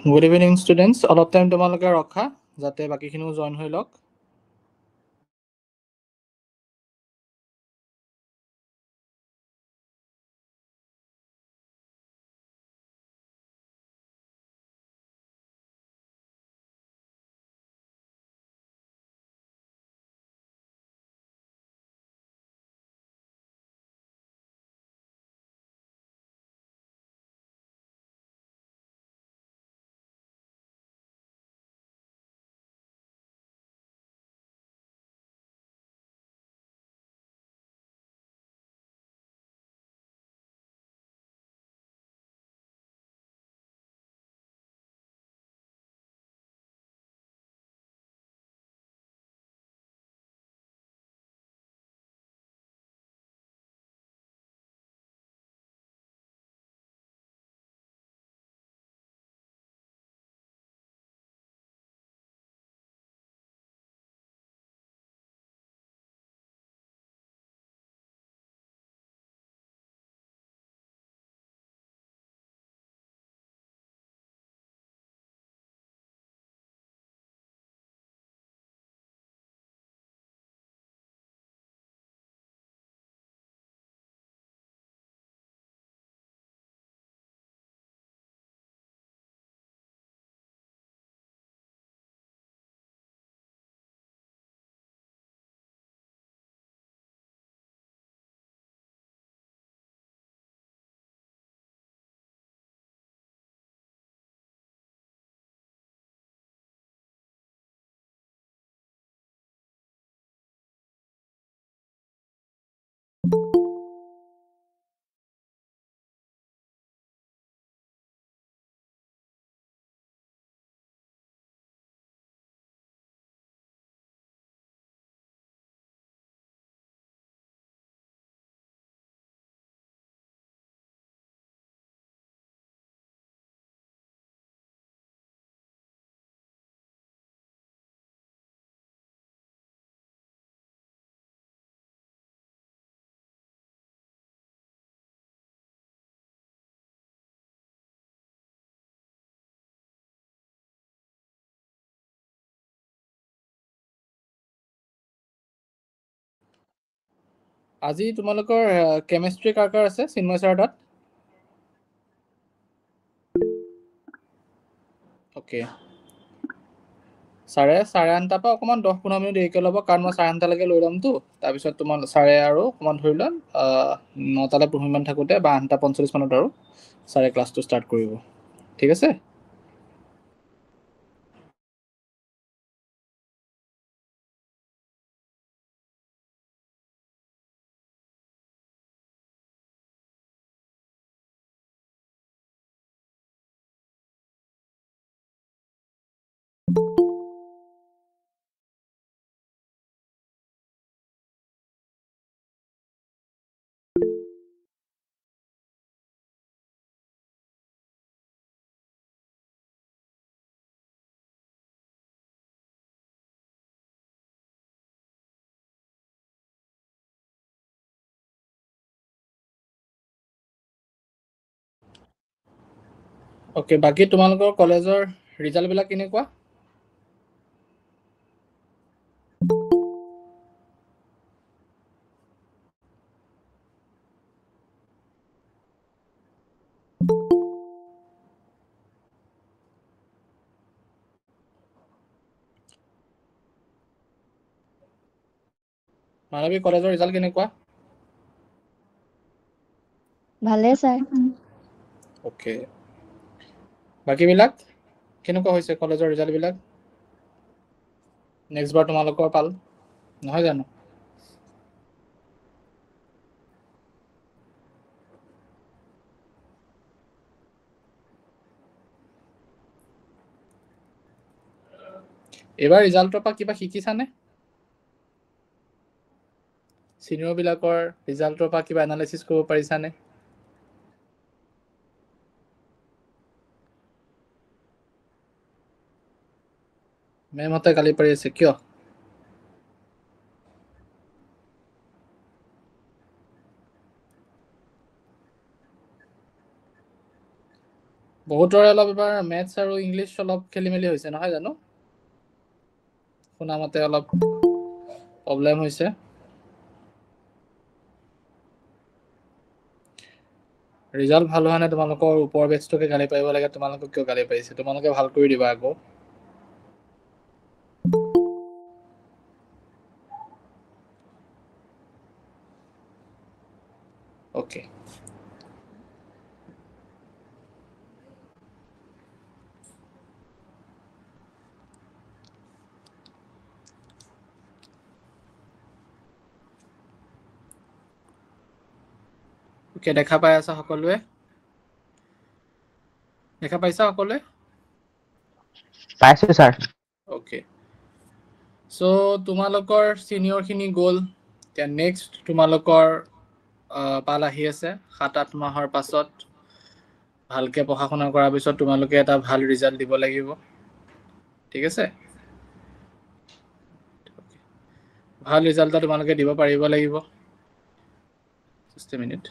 Good evening, students. অলপ time তোমালোকে ৰখা যাতে বাকিখিনিও জইন হৈ লওক। আজি তোমালোকৰ কেমিষ্ট্ৰি কাৰ কাৰ আছে চিন্ময় ছাৰ তাত? অ'কে, ছাৰে 9:30 পৰা অকণমান 10-15 মিনিট দেৰিকৈ ল'ব, কাৰণ মই 9:30লৈকে লৈ ল'মতো। তাৰপিছত ছাৰে আৰু অকণমান ধৰি ল'ম 9টালৈ 15 মিনিট থাকোঁতে বা 8:45 মানত আৰু ছাৰে ক্লাছটো ষ্টাৰ্ট কৰিব। ঠিক আছে? অ'কে, বাকী তোমালোকৰ কলেজৰ ৰিজাল্টবিলাক কেনেকুৱা? মানৱী, কলেজৰ ৰিজাল্ট কেনেকুৱা? ভালে ছাৰ। অ'কে, বাকীবিলাক কেনেকুৱা হৈছে কলেজৰ ৰিজাল্টবিলাক? নেক্সট বাৰ তোমালোকৰ পাল, নহয় জানো? এইবাৰ ৰিজাল্টৰ পৰা কিবা শিকিছানে? ছিনিয়ৰবিলাকৰ ৰিজাল্টৰ পৰা কিবা এনালাইচিছ কৰিব পাৰিছানে? মেমহঁতে গালি পাৰি আছে, কিয়? বহুতৰে অলপ এবাৰ মেথছ আৰু ইংলিছ অলপ খেলি মেলি হৈছে নহয় জানো শুনা মতে অলপ প্ৰব্লেম হৈছে ৰিজাল্ট ভাল হোৱা নাই তোমালোকৰ ওপৰ বেচটোকে গালি পাৰিব লাগে তোমালোকক কিয় গালি পাৰিছে তোমালোকে ভাল কৰি দিবা আকৌ ওকে ওকে দেখা পাই আছা সকলোৱে দেখা পাইছা সকলোৱে পাইছো স্যাৰ ওকে সো তোমালোকৰ সিনিয়ৰখিনি গ'ল এতিয়া নেক্সট তোমালোকৰ পাল আহি আছে 7-8 মাহৰ পাছত ভালকে পঢ়া শুনা কৰাৰ পিছত তোমালোকে এটা ভাল ৰিজাল্ট দিব লাগিব ঠিক আছে ভাল ৰিজাল্ট এটা তোমালোকে দিব পাৰিব লাগিব just a minute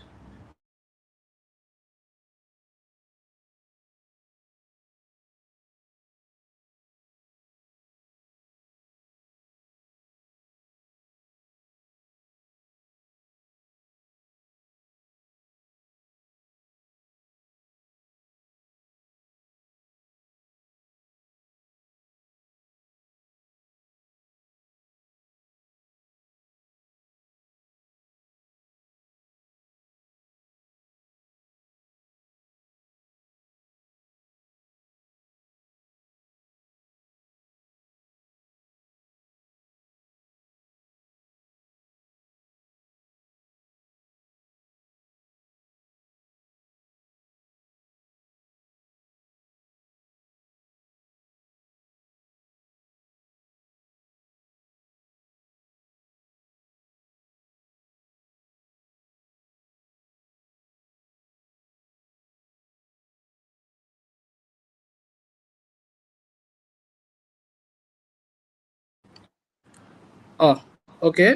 okay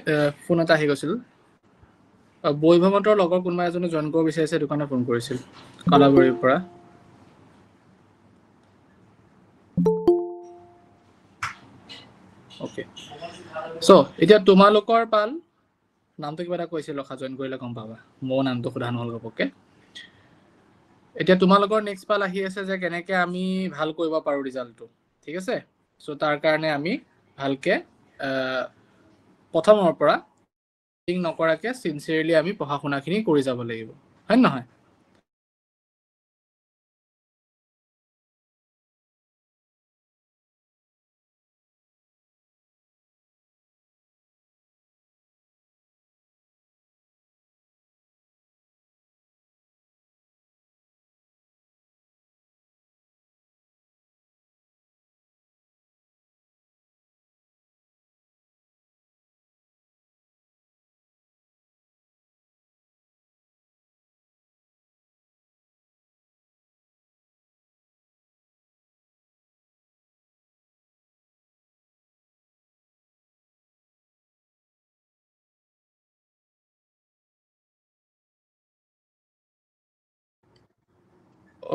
phone এটা আহি গৈছিল বৈভৱতৰ লগৰ কোনোবা এজনে জইন কৰিব বিচাৰিছে সেইটো কাৰণে ফোন কৰিছিল কলাবৰীৰ পৰা ওকে সো এতিয়া তোমালোকৰ পাল নামটো কিবা এটা কৈছিল ৰখা জইন কৰিলে গম পাবা মোৰ নামটো সোধা নহ'ল ঘপককে এতিয়া তোমালোকৰ নেক্সট পাল আহি আছে যে কেনেকে আমি ভাল কৰিব পাৰো ৰিজাল্টটো ঠিক আছে সো তাৰ কাৰণে আমি ভালকে প্ৰথমৰ পৰা নকৰাকে সিনচিয়াৰলি আমি পঢ়া শুনাখিনি কৰি যাব লাগিব হয় নহয়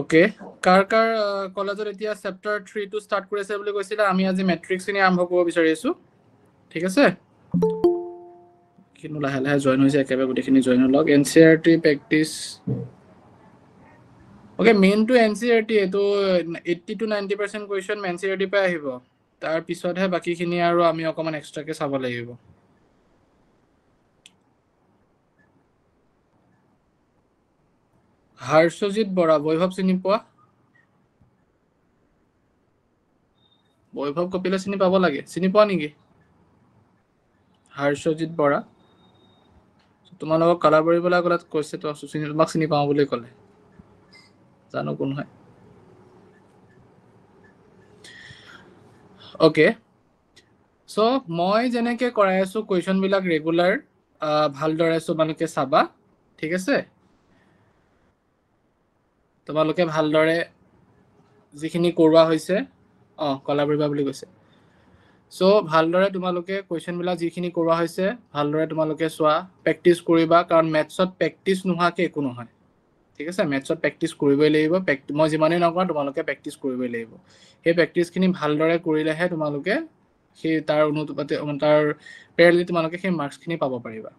ওকে কাৰ কলেজত এতিয়া চেপ্টাৰ 3 টো ষ্টাৰ্ট কৰিছে বুলি কৈছিলে আমি আজি মেট্ৰিক্সখিনি আৰম্ভ কৰিব বিচাৰি আছো ঠিক আছে কিন্তু লাহে লাহে জইন হৈছে একেবাৰে গোটেইখিনি জইন লওক এনচিআৰটি প্ৰেক্টিছ ওকে মেইনটো এনচিআৰটি এইটো 80 to 90% কুৱেশ্যন এনচিআৰটি পৰা আহিব তাৰ পিছতহে বাকীখিনি আৰু আমি অকমান এক্সট্ৰাকে চাব লাগিব হৰ্ষজিৎ বৰা বৈভৱ চিনি পোৱা বৈভৱ কপিলে চিনি পাব লাগে চিনি পোৱা নেকি হৰ্ষজিৎ বৰা তোমালোকক কলাবৰী বলা গলাত কৈছে তো তোমাক চিনি পাওঁ বুলি ক'লে জানো কোন হয় ওকে সো মই যেনেকে কৰাই আছো কুৱেশ্যন বিলাক ৰেগুলাৰ ভালদৰে তোমালোকে চাবা ঠিক আছে তোমালোকে ভালদৰে যিখিনি কৰোৱা হৈছে কলাবৰী বা বুলি কৈছে সো ভালদৰে তোমালোকে কুৱেশ্যন বিলাক যিখিনি কৰোৱা হৈছে ভালদৰে তোমালোকে চোৱা প্ৰেক্টিচ কৰিবা কাৰণ মেথছত প্ৰেক্টিচ নোহোৱাকে একো নহয় ঠিক আছে মেথছত প্ৰেক্টিচ কৰিবই লাগিব মই যিমানেই নকৰা তোমালোকে প্ৰেক্টিচ কৰিবই লাগিব সেই প্ৰেক্টিচখিনি ভালদৰে কৰিলেহে তোমালোকে সেই তাৰ অনুপাতে তাৰ পেৰেলি তোমালোকে সেই মাৰ্কছখিনি পাব পাৰিবা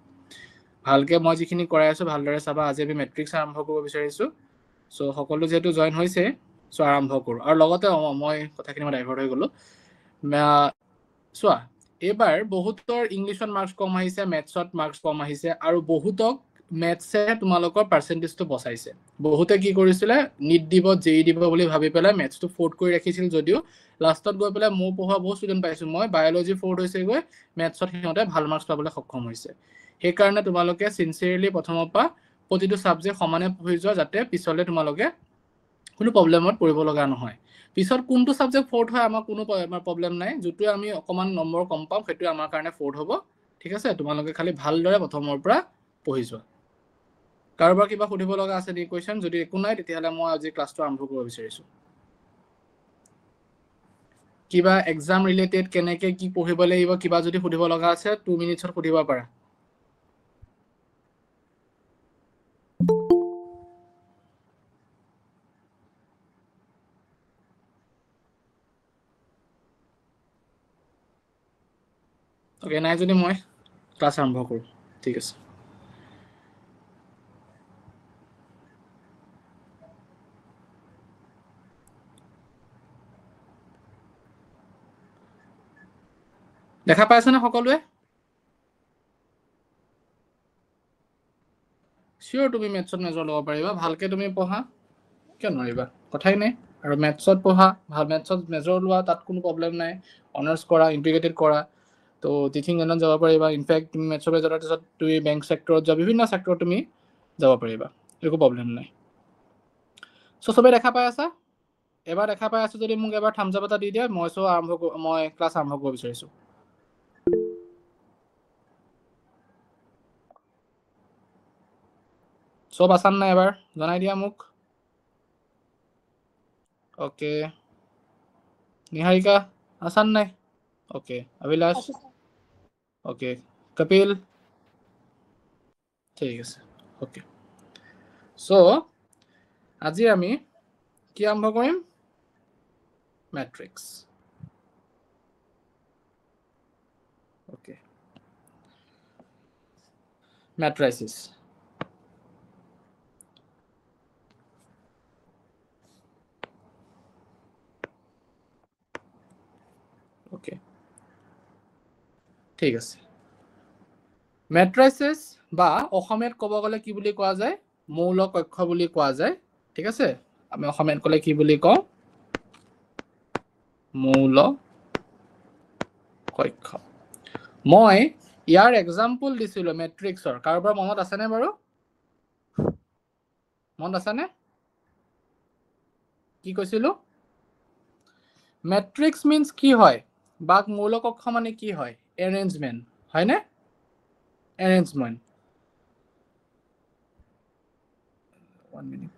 ভালকে মই যিখিনি কৰাই আছো ভালদৰে চাবা আজি আমি মেট্ৰিক্স আৰম্ভ কৰিব বিচাৰিছো সো সকলো যেহেতু জয়েন হৈছে সো আৰম্ভ কৰো আৰু লগতে মই কথাখিনি মই ডাইভাৰ্ট হৈ গলো চোৱা এইবাৰ বহুতৰ ইংলিছত মাৰ্কছ কম আহিছে মেথছত মাৰ্কছ কম আহিছে আৰু বহুতক মেথছে তোমালোকৰ পাৰ্চেন্টেজটো বচাইছে বহুতে কি কৰিছিলে নিট দিব জেই দিব বুলি ভাবি পেলাই মেথছটো ফ'ৰ্ট কৰি ৰাখিছিল যদিও লাষ্টত গৈ পেলাই মোৰ পঢ়া বহুত ষ্টুডেণ্ট পাইছো মই বায়'লজি ফ'ৰ্ট হৈছে গৈ মেথছত সিহঁতে ভাল মাৰ্কছ পাবলৈ সক্ষম হৈছে সেইকাৰণে তোমালোকে চিনচিয়াৰলি প্ৰথমৰ পৰা প্ৰতিটো ছাবজেক্ট সমানে পঢ়ি যোৱা যাতে পিছলে তোমালোকে কোনো প্ৰব্লেমত পৰিব লগা নহয় পিছত কোনটো ছাবজেক্ট ফ'ৰ্ট হয় আমাৰ কোনো প্ৰব্লেম নাই যিটোৱে আমি অকমান নম্বৰ কম পাম সেইটোৱে আমাৰ কাৰণে ফ'ৰ্ট হ'ব ঠিক আছে তোমালোকে খালি ভালদৰে প্ৰথমৰ পৰা পঢ়ি যোৱা কাৰোবাৰ কিবা সুধিব লগা আছে নেকি কোৱেশ্চন যদি একো নাই তেতিয়াহ'লে মই আজি ক্লাছটো আৰম্ভ কৰিব বিচাৰিছো কিবা এক্সাম ৰিলেটেড কেনেকে কি পঢ়িব লাগিব কিবা যদি সুধিব লগা আছে 2 মিনিটছত সুধিব পাৰা ওকে নাই যদি মই ক্লাছ আৰম্ভ কৰোঁ ঠিক আছে দেখা পাইছানে সকলোৱে চিয়ৰ তুমি মেথছত মেজৰ ল'ব পাৰিবা ভালকে তুমি পঢ়া কিয় নোৱাৰিবা কথাই নাই আৰু মেথছত পঢ়া ভাল মেথছত মেজৰ লোৱা তাত কোনো প্ৰব্লেম নাই অনাৰ্ছ কৰা ইণ্টিগ্ৰেটেড কৰা তো টিচিং লাইনত যাব পাৰিবা ইনফেক্ট তুমি মেথছৰ মেজৰ তাৰপিছত তুমি বেংক ছেক্টৰত যোৱা বিভিন্ন ছেক্টৰত তুমি যাব পাৰিবা একো প্ৰব্লেম নাই চ' চবেই দেখা পাই আছা এবাৰ দেখা পাই আছো যদি মোক এবাৰ থাম্বছ আপ এটা দি দিয়া মই ক্লাছ আৰম্ভ কৰিব বিচাৰিছোঁ চব আছান নাই এবাৰ জনাই দিয়া মোক ওকে নিহাৰিকা আছান নাই ওকে অভিলাষ ওকে কপিল ঠিক আছে ওকে চ' আজি আমি কি আৰম্ভ কৰিম মেট্ৰিক্স ওকে মেট্ৰাইচিছ ওকে ঠিক আছে মেট্ৰাইচিছ বা অসমীয়াত ক'ব গ'লে কি বুলি কোৱা যায় মৌল কক্ষ বুলি কোৱা যায় ঠিক আছে আমি অসমীয়াত ক'লে কি বুলি কওঁ মৌল কক্ষ মই ইয়াৰ এক্সাম্পল দিছিলোঁ মেট্ৰিক্সৰ কাৰোবাৰ মনত আছেনে বাৰু মনত আছেনে কি কৈছিলোঁ মেট্ৰিক্স মিন্স কি হয় বা মৌল কক্ষ মানে কি হয় এৰেঞ্জমেণ্ট হয়নে এৰেঞ্জমেণ্ট 1 মিনিট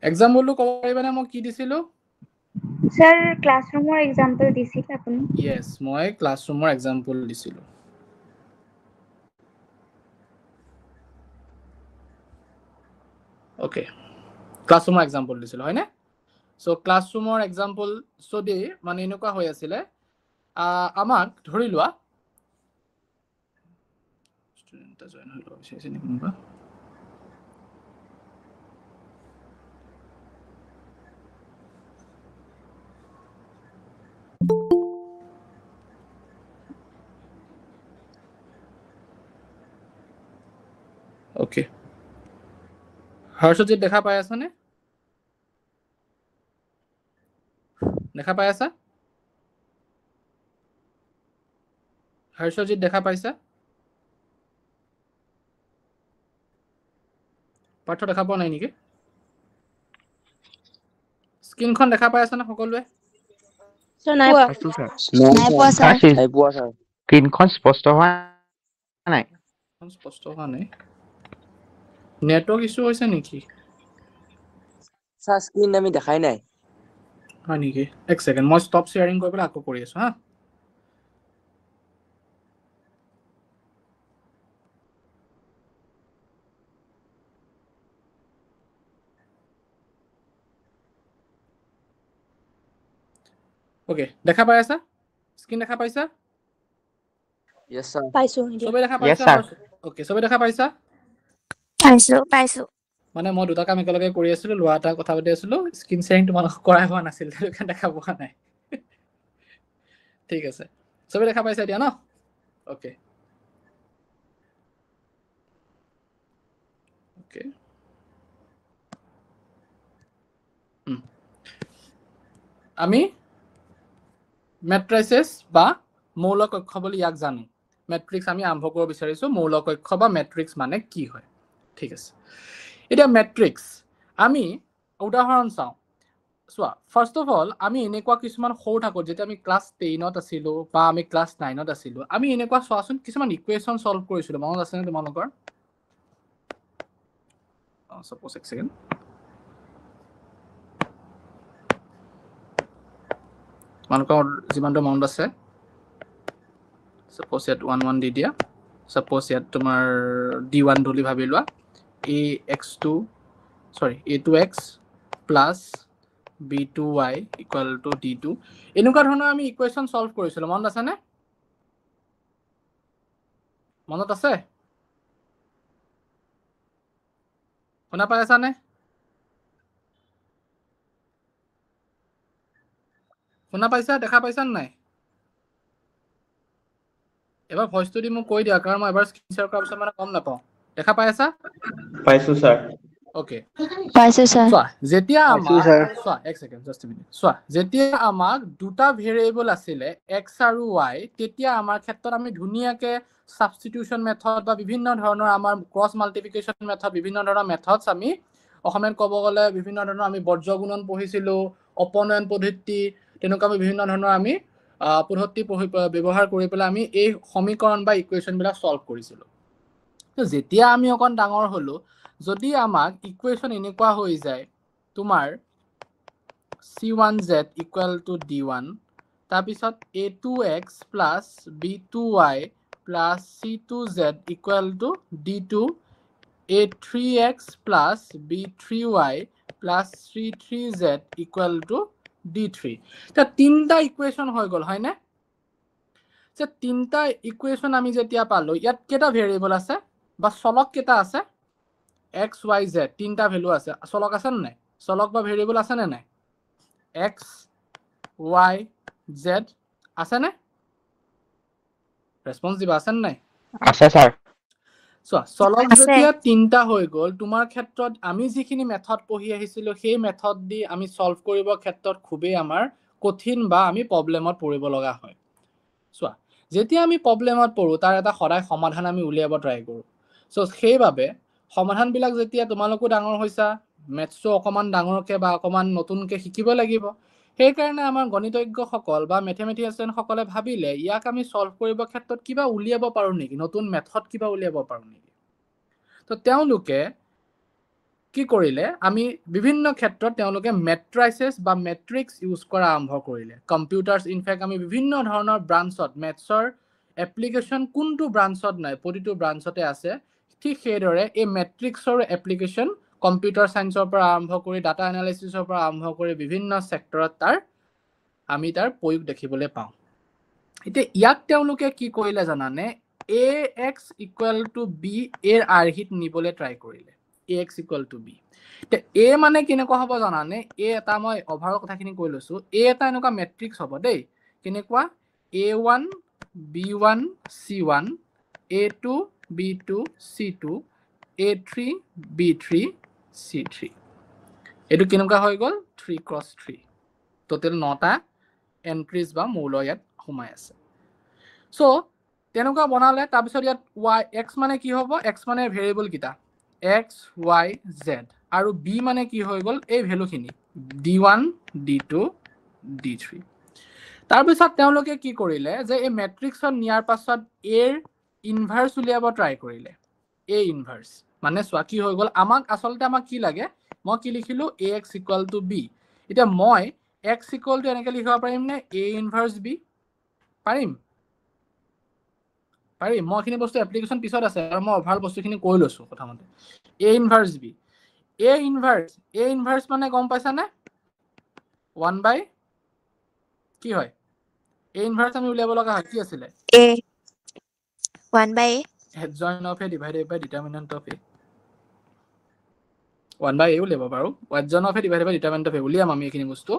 এক্সাম্পলটো ক'ব পাৰিবানে মই কি দিছিলোঁ স্যাৰ ক্লাছৰুমৰ এক্সাম্পল দিছিল আপুনি ইয়েছ মই ক্লাছৰুমৰ এক্সাম্পল দিছিলোঁ ওকে ক্লাছৰুমৰ এক্সাম্পল দিছিলোঁ হয়নে চ' ক্লাছৰুমৰ এক্সাম্পল যদি মানে এনেকুৱা হৈ আছিলে আমাক ধৰি লোৱা ষ্টুডেণ্ট এটা জইন হৈ ল'ব বিচাৰিছে নেকি কোনোবা ওকে হৰ্ষজিৎ দেখা পাই আছানে দেখা পাই আছা হৰ্ষজিৎ দেখা পাইছা পাৰ্থ দেখা পোৱা নাই নেকি স্ক্ৰীনখন দেখা পাই আছানে সকলোৱে নাই পোৱা স্যাৰ স্ক্ৰীনখন স্পষ্ট হোৱা নাই স্পষ্ট হোৱা নাই নেটৱৰ্ক ইছ্যু হৈছে নেকি স্যাৰ স্ক্ৰিন আমি দেখাই নাই হয় নেকি এক ছেকেণ্ড মই ষ্টপ শ্বেয়াৰিং কৰি পেলাই আকৌ কৰি আছোঁ হা ওকে দেখা পাই আছা স্ক্ৰীন দেখা পাইছা Yes, sir. পাইছো এতিয়া সবে দেখা Yes, পাইছা sir. ওকে সবে দেখা পাইছা পাইছো মানে মই দুটা কাম একেলগে কৰি আছিলো লোৱা এটা কথা পাতি আছিলো স্ক্ৰীন শ্বেয়াৰিং তোমালোকক কৰাই হোৱা নাছিল সেইকাৰণে দেখা পোৱা নাই ঠিক আছে সবে দেখা পাইছা এতিয়া ন ওকে ওকে আমি মেট্ৰিক্স বা মৌল কক্ষ বুলি ইয়াক জানো মেট্ৰিক্স আমি আৰম্ভ কৰিব বিচাৰিছো মৌল কক্ষ বা মেট্ৰিক্স মানে কি হয় ঠিক আছে এতিয়া মেট্ৰিক্স আমি উদাহৰণ চাওঁ চোৱা ফাৰ্ষ্ট অফ অল আমি এনেকুৱা কিছুমান সৰু থাকোঁ যেতিয়া আমি ক্লাছ 10ত আছিলোঁ বা আমি ক্লাছ 9ত আছিলোঁ আমি এনেকুৱা চোৱাচোন কিছুমান ইকুৱেশ্যন চল্ভ কৰিছিলোঁ মনত আছেনে তোমালোকৰ suppose এক সেকেন্ড তোমালোকৰ যিমানটো মনত আছে suppose ইয়াত 1 1 দি দিয়া suppose ইয়াত তোমাৰ d1 বুলি ভাবি লোৱা ax2 sorry a2x plus b2y equal to d2 এনেকুৱা ধৰণৰ আমি ইকুৱেশ্যন সলভ কৰিছিলোঁ মনত আছে নে মনত আছে শুনা পাই আছা নে শুনা পাইছা দেখা পাইছা নাই এবাৰ ভয়েসটো দি মোক কৈ দিয়া কাৰণ মই এবাৰ স্ক্ৰীন শেয়াৰ কৰাৰ পিছত মানে গম নাপাওঁ দেখা পাই আছা পাইছো স্যাৰ ওকে পাইছো স্যাৰ চোৱা যেতিয়া পাইছো আমাক স্যাৰ চোৱা এক সেকেন্ড জাস্ট মিনিট চোৱা যেতিয়া আমাক দুটা ভেৰিয়েবল আছিলে x আৰু y তেতিয়া আমাৰ ক্ষেত্ৰত আমি ধুনীয়াকে সাবস্টিটিউশন মেথড বা বিভিন্ন ধৰণৰ আমাৰ ক্ৰস মাল্টিপ্লিকেশন মেথড বিভিন্ন ধৰণৰ মেথডস আমি অসমীয়াত ক'ব গ'লে বিভিন্ন ধৰণৰ আমি বৰ্জ্য গুণন পঢ়িছিলো অপনয়ন পদ্ধতি তেনেকুৱা আমি বিভিন্ন ধৰণৰ আমি পদ্ধতি ব্যৱহাৰ কৰি পেলাই আমি এই সমীকৰণ বা ইকুৱেশ্যন বিলাক সলভ কৰিছিলো তো যেতিয়া আমি অকন ডাঙৰ হলো যদি আমাক ইকুৱেশ্যন এনেকুৱা হৈ যায় তোমাৰ c1z equal to d1 তাৰপিছত a2x plus b2y plus c2z equal to d2 a3x plus b3y plus c3z equal to d3 তা তিনটা ইকুৱেশ্যন হৈ গল হয় না যে তিনটা ইকুৱেশ্যন আমি যেতিয়া পালো ইয়াত কেটা ভেৰিয়েবল আছে বা চলক কেটা আছে x y z তিনটা ভ্যালু আছে চলক আছে না নাই চলক বা ভেৰিয়েবল আছে না নাই x y z আছে না ৰেসপন্স দিবা আছে না নাই আছে স্যাৰ সো চলক যেতিয়া তিনটা হৈ গল তোমাৰ ক্ষেত্ৰত আমি যিখিনি মেথড পঢ়ি আহিছিলো সেই মেথড দি আমি সলভ কৰিব ক্ষেত্ৰত খুবেই আমাৰ কঠিন বা আমি প্ৰবলেমত পৰিব লগা হয় সো যেতিয়া আমি প্ৰবলেমত পৰো তাৰ এটা সদায় সমাধান আমি উলিয়াব ট্ৰাই কৰো সো সেইভাবে সমাধান বিলাক যেতিয়া তোমালোকো ডাঙৰ হৈছা মেথছটো অকমান ডাঙৰকে বা অকমান নতুনকে শিকিব লাগিব সেই কাৰণে আমাৰ গণিতজ্ঞসকল বা ম্যাথমেটিশিয়ান সকলে ভাবিলে ইয়াক আমি সলভ কৰিব ক্ষেত্ৰত কিবা উলিয়াব পাৰো নেকি নতুন মেথড কিবা উলিয়াব পাৰো নেকি তো তেওঁলোকে কি কৰিলে আমি বিভিন্ন ক্ষেত্ৰত তেওঁলোকে মেট্ৰাইসেস বা মেট্ৰিক্স ইউজ কৰা আৰম্ভ কৰিলে কম্পিউটাৰছ ইনফেক্ট আমি বিভিন্ন ধৰণৰ ব্ৰাঞ্চত মেথছৰ এপ্লিকেশন কোনটো ব্ৰাঞ্চত নাই প্ৰতিটো ব্ৰাঞ্চতে আছে ঠিক সেইদৰে এই মেট্ৰিক্সৰ এপ্লিকেশন কম্পিউটাৰ সায়েন্সৰ পৰা আৰম্ভ কৰি ডাটা এনালাইসিসৰ পৰা আৰম্ভ কৰি বিভিন্ন সেক্টৰত তাৰ আমি তাৰ প্ৰয়োগ দেখিবলৈ পাওঁ এতিয়া ইয়াক তেওঁলোকে কি কৰিলে জানানে ax equal to b এৰ আৰ্হিত নিবলৈ ট্ৰাই কৰিলে ax equal to b তে a মানে কেনেকুৱা হ'ব জানানে a এটা মই ওভাৰৰ কথাখিনি কৈ লৈছো a এটা এনেকুৱা মেট্ৰিক্স হ'ব দেই কেনেকুৱা a1 b1 c1 a2 b2 c2 a3 b3 c3 এটো কেনেকুৱা হৈ গল 3 cross 3 টোটাল 9টা এন্ট্ৰিজ বা মৌল ইয়াত সোমাই আছে সো তেনেকুৱা বনালে তাৰ পিছত ইয়াত y x মানে কি হ'ব x মানে ভেৰিয়েবল কিটা x y z আৰু b মানে কি হৈ গল এই ভ্যালুখিনি d1 d2 d3 তাৰ পিছত তেওঁলোকে কি কৰিলে যে এই মেট্ৰিক্সত নিয়াৰ পাছত a ৰ ইনভাৰ্স উলিয়াব ট্ৰাই কৰিলে a ইনভাৰ্স মানে চোৱা কি হৈ গল আমাক আসলতে আমাক কি লাগে মই কি লিখিলো ax = b এতিয়া মই x = এনেকৈ লিখিব পাৰিম নে a ইনভাৰ্স b পাৰিম মই খিনি বস্তু এপ্লিকেশন পিছত আছে আৰু মই ওভাৰঅল বস্তুখিনি কৈ লৈছো কথামতে a ইনভাৰ্স b a ইনভাৰ্স মানে গম পাইছা নে 1/(1) কি হয় a ইনভাৰ্স আমি উলিয়াব লগা হয় কি আছিলে A 1/A adjoint of a divided by determinant of a 1/a উলিয়াব পাৰো adjoint of a divided by determinant of a উলিয়াম আমি এইখিনি বস্তু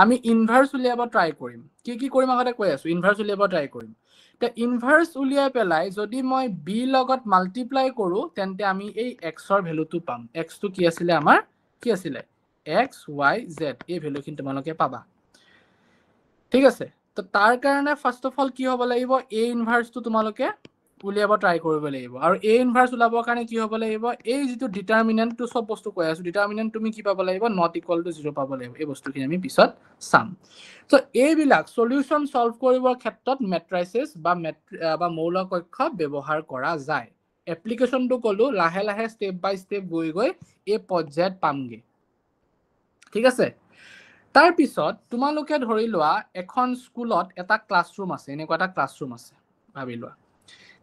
আমি ইনভাৰ্স উলিয়াব ট্ৰাই কৰিম কি কৰিম আগতে কৈ আছো ইনভাৰ্স উলিয়াব ট্ৰাই কৰিম তে ইনভাৰ্স উলিয়াই পেলাই যদি মই b লগত মাল্টিপ্লাই কৰো তেন্তে আমি এই x ৰ ভ্যালুটো পাম x টো কি আছিলে আমাৰ কি আছিলে x y z এই ভ্যালুখিনি তোমালোকে পাবা ঠিক আছে তো তাৰ কাৰণে ফাৰ্স্ট অফ অল কি হ'ব লাগিব a ইনভাৰ্স টো তোমালোকে উলিয়াব ট্ৰাই কৰিব লাগিব আৰু a ইনভাৰ্স উলাবৰ কাৰণে কি হ'ব লাগিব এই যেটো ডিটাৰমিনেন্ট টো সব বস্তু কৈ আছো ডিটাৰমিনেন্ট তুমি কি পাব লাগিব নট ইকুয়াল টু 0 পাব লাগিব এই বস্তুখিনি আমি পিছত চাম সো এই বিলাক সলিউশন সলভ কৰিবৰ ক্ষেত্ৰত মেট্ৰাইসেস বা মৌল কক্ষ ব্যৱহাৰ কৰা যায় এপ্লিকেশনটো কলো লাহে লাহে স্টেপ বাই স্টেপ গৈ এই পৰ্যায়ত পামগে ঠিক আছে তাৰ পিছত তোমালোকে ধৰি লোৱা এখন স্কুলত এটা ক্লাছৰুম আছে এনেকুৱা এটা ক্লাছৰুম আছে ভাবি লোৱা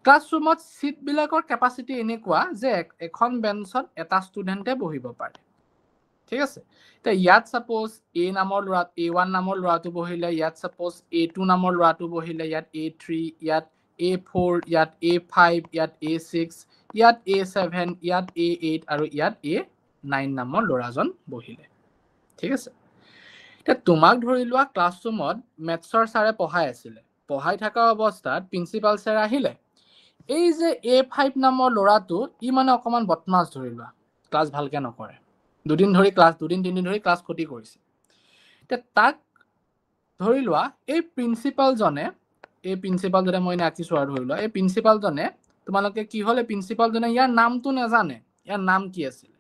ক্লাছৰুমত সিট বিলাকৰ ক্যাপাসিটি এনেকুৱা যে এখন বেঞ্চত এটা ষ্টুডেন্টে বহিব পাৰে ঠিক আছে তে ইয়াত সাপোজ a নামৰ লৰা a1 নামৰ লৰাটো বহিলে ইয়াত সাপোজ a2 নামৰ লৰাটো বহিলে ইয়াত a3 ইয়াত a4 ইয়াত a5 ইয়াত a6 ইয়াত a7 ইয়াত a8 আৰু ইয়াত a9 নামৰ লৰাজন বহিলে ঠিক আছে তে তোমাক ধৰি লোৱা ক্লাছৰুমত মেথছৰ সাৰে পঢ়াই আছিল পঢ়াই থকা অৱস্থাত প্ৰিন্সিপাল স্যাৰ আহিলে এই যে a5 নামৰ লৰাটো ই মানে অকমান বদমাছ ধৰি লোৱা ক্লাছ ভালকে নকৰে দুদিন তিনদিন ধৰি ক্লাছ ক্ষতি কৰিছে তে তাক ধৰি লোৱা এই প্ৰিন্সিপাল জনে মই নাকিছো আৰু ধৰি লোৱা এই প্ৰিন্সিপাল জনে তোমালোকে কি হলে প্ৰিন্সিপাল জনে ইয়াৰ নামটো নাজানে ইয়াৰ নাম কি আছিল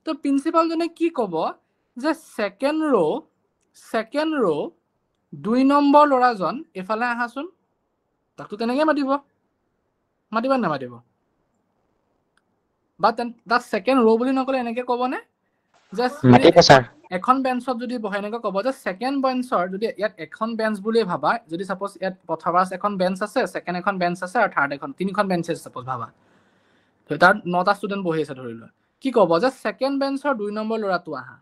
তো প্ৰিন্সিপাল জনে কি ক'ব যে সেকেন্ড ৰো 2 নম্বৰ লৰাজন এফালে আহাচোন তাকটো তেনেকৈ মাতিব বা দা সেকেন্ড ৰো বুলি নকলে এনেকৈ ক'বনে জাস্ট মাতিব স্যাৰ এখন বেঞ্চত যদি বহে এনেকৈ ক'ব যে সেকেন্ড বেঞ্চৰ যদি ইয়াত এখন বেঞ্চ বুলি ভাবা যদি সাপোজ ইয়াত ফাৰ্স্ট এখন বেঞ্চ আছে সেকেন্ড এখন বেঞ্চ আছে আৰু থাৰ্ড এখন তিনিখন বেঞ্চ আছে সাপোজ ভাবা তাৰ 9টা ষ্টুডেন্ট বহি আছে ধৰি লোৱা কি ক'ব যে সেকেন্ড বেঞ্চৰ 2 নম্বৰ লৰাটো আহা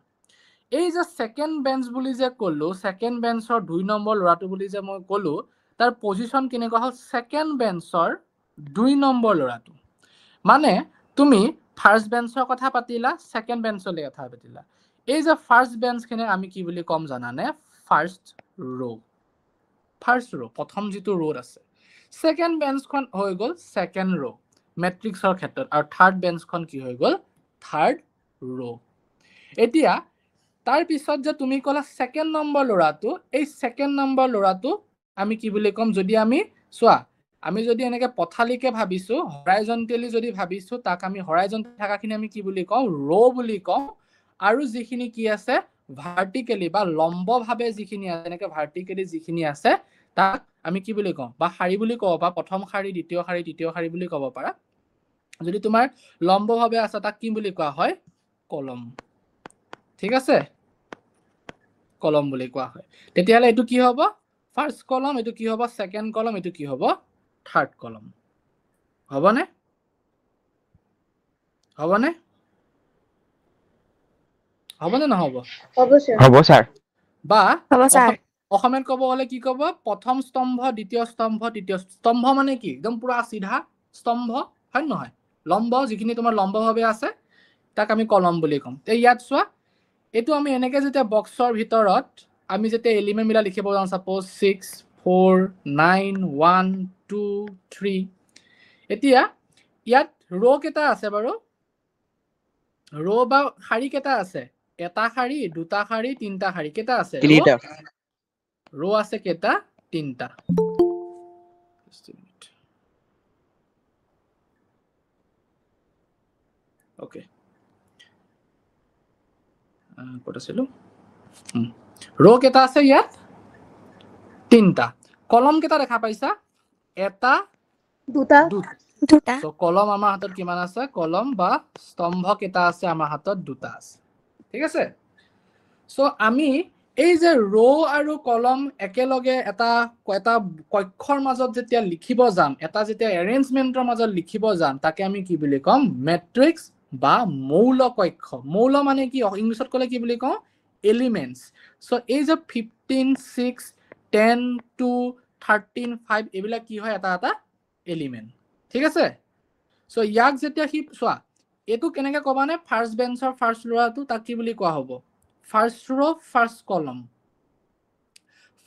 এই যে সেকেন্ড বেঞ্চ বুলি যে কলো সেকেন্ড বেঞ্চৰ 2 নম্বৰ লৰাটো বুলি যে মই কলো তাৰ পজিশন কেনেকুৱা হল সেকেন্ড বেঞ্চৰ 2 নম্বৰ লৰাটো মানে তুমি ফাৰ্স্ট বেঞ্চৰ কথা পাতিলা সেকেন্ড বেঞ্চলৈ কথা পাতিলা এই যে ফাৰ্স্ট বেঞ্চখিনি আমি কি বুলি কম জানানে ফাৰ্স্ট ৰো প্ৰথম যেটো ৰো আছে সেকেন্ড বেঞ্চখন হৈ গল সেকেন্ড ৰো মেট্ৰিক্সৰ ক্ষেত্ৰত আৰু থাৰ্ড বেঞ্চখন কি হৈ গল থাৰ্ড ৰো এতিয়া তাৰ পিছত যে তুমি কলা সেকেন্ড নম্বৰ লৰাটো এই সেকেন্ড নম্বৰ লৰাটো আমি কি বুলি কম যদি আমি সোৱা আমি যদি এনেকে পথালিকে ভাবিছো হৰাইজন্টেলি যদি ভাবিছো তাক আমি হৰাইজন্টেল থাকাখিনি আমি কি বুলি কওঁ ৰো বুলি কওঁ আৰু যিখিনি কি আছে ভাৰ্টিকেলি বা লম্বভাৱে যিখিনি আছে এনেকে ভাৰ্টিকেলি যিখিনি আছে তাক আমি কি বুলি কওঁ বা শাৰী বুলি কওঁ বা প্ৰথম শাৰী দ্বিতীয় শাৰী তৃতীয় শাৰী বুলি ক'ব পাৰা যদি তোমাৰ লম্বভাৱে আছে তাক কি বুলি কোৱা হয় কলম ঠিক আছে কলম বুলি কোৱা হয় তেতিয়ালে এটো কি হ'ব ফাৰ্স্ট কলম এটো কি হ'ব সেকেন্ড কলম এটো কি হ'ব থাৰ্ড কলম হবনে নহব হ'ব স্যাৰ বা হ'ব স্যাৰ অসমীয়াত ক'ব গ'লে কি ক'ব প্ৰথম স্তম্ভ দ্বিতীয় স্তম্ভ তৃতীয় স্তম্ভ মানে কি একদম পুৰা সিধা স্তম্ভ হয় নহয় লম্ব যিখিনি তোমাৰ লম্বভাৱে আছে তাক আমি কলম বুলি কম তে ইয়াত চোৱা এটো আমি এনেকে যেতিয়া বক্সৰ ভিতৰত আমি যেতিয়া এলিমেন্ট মিলা লিখিব যাওঁ সাপোজ 6 4 9 1 2 3 এতিয়া ইয়াত ৰো কেটা আছে বাৰু ৰো বা শাৰী কেটা আছে এটা শাৰী দুটা শাৰী তিনটা শাৰী কেটা আছে ৰো আছে কেটা তিনটা ওকে কত আছিল ৰো কেটা আছে ইয়াত তিনটা কলম কেটা দেখা পাইছা এটা দুটা সো কলম আমাৰ হাতত কিমান আছে কলম বা স্তম্ভ কেটা আছে আমাৰ হাতত দুটা আছে ঠিক আছে সো আমি এই যে ৰো আৰু কলম একেলগে এটা কক্ষৰ মাজত যেতিয়া লিখিব যাম এটা যেতিয়া এৰেঞ্জমেন্টৰ মাজত লিখিব যাম তাকে আমি কি বুলি কম মেট্ৰিক্স বা মৌল কক্ষ মৌল মানে কি ইংলিছত ক'লে কি বুলি কওঁ এলিমেন্টস সো এই যে 15 6 10 2 13 5 এইবিলাক কি হয় এটা এটা এলিমেন্ট ঠিক আছে সো ইয়াক যেতিয়া কি চোৱা এটো কেনেকৈ কবানে ফাৰ্স্ট বেঞ্চৰ ফাৰ্স্ট ৰোটো তাক কি বুলি কোৱা হ'ব ফাৰ্স্ট ৰো ফাৰ্স্ট কলম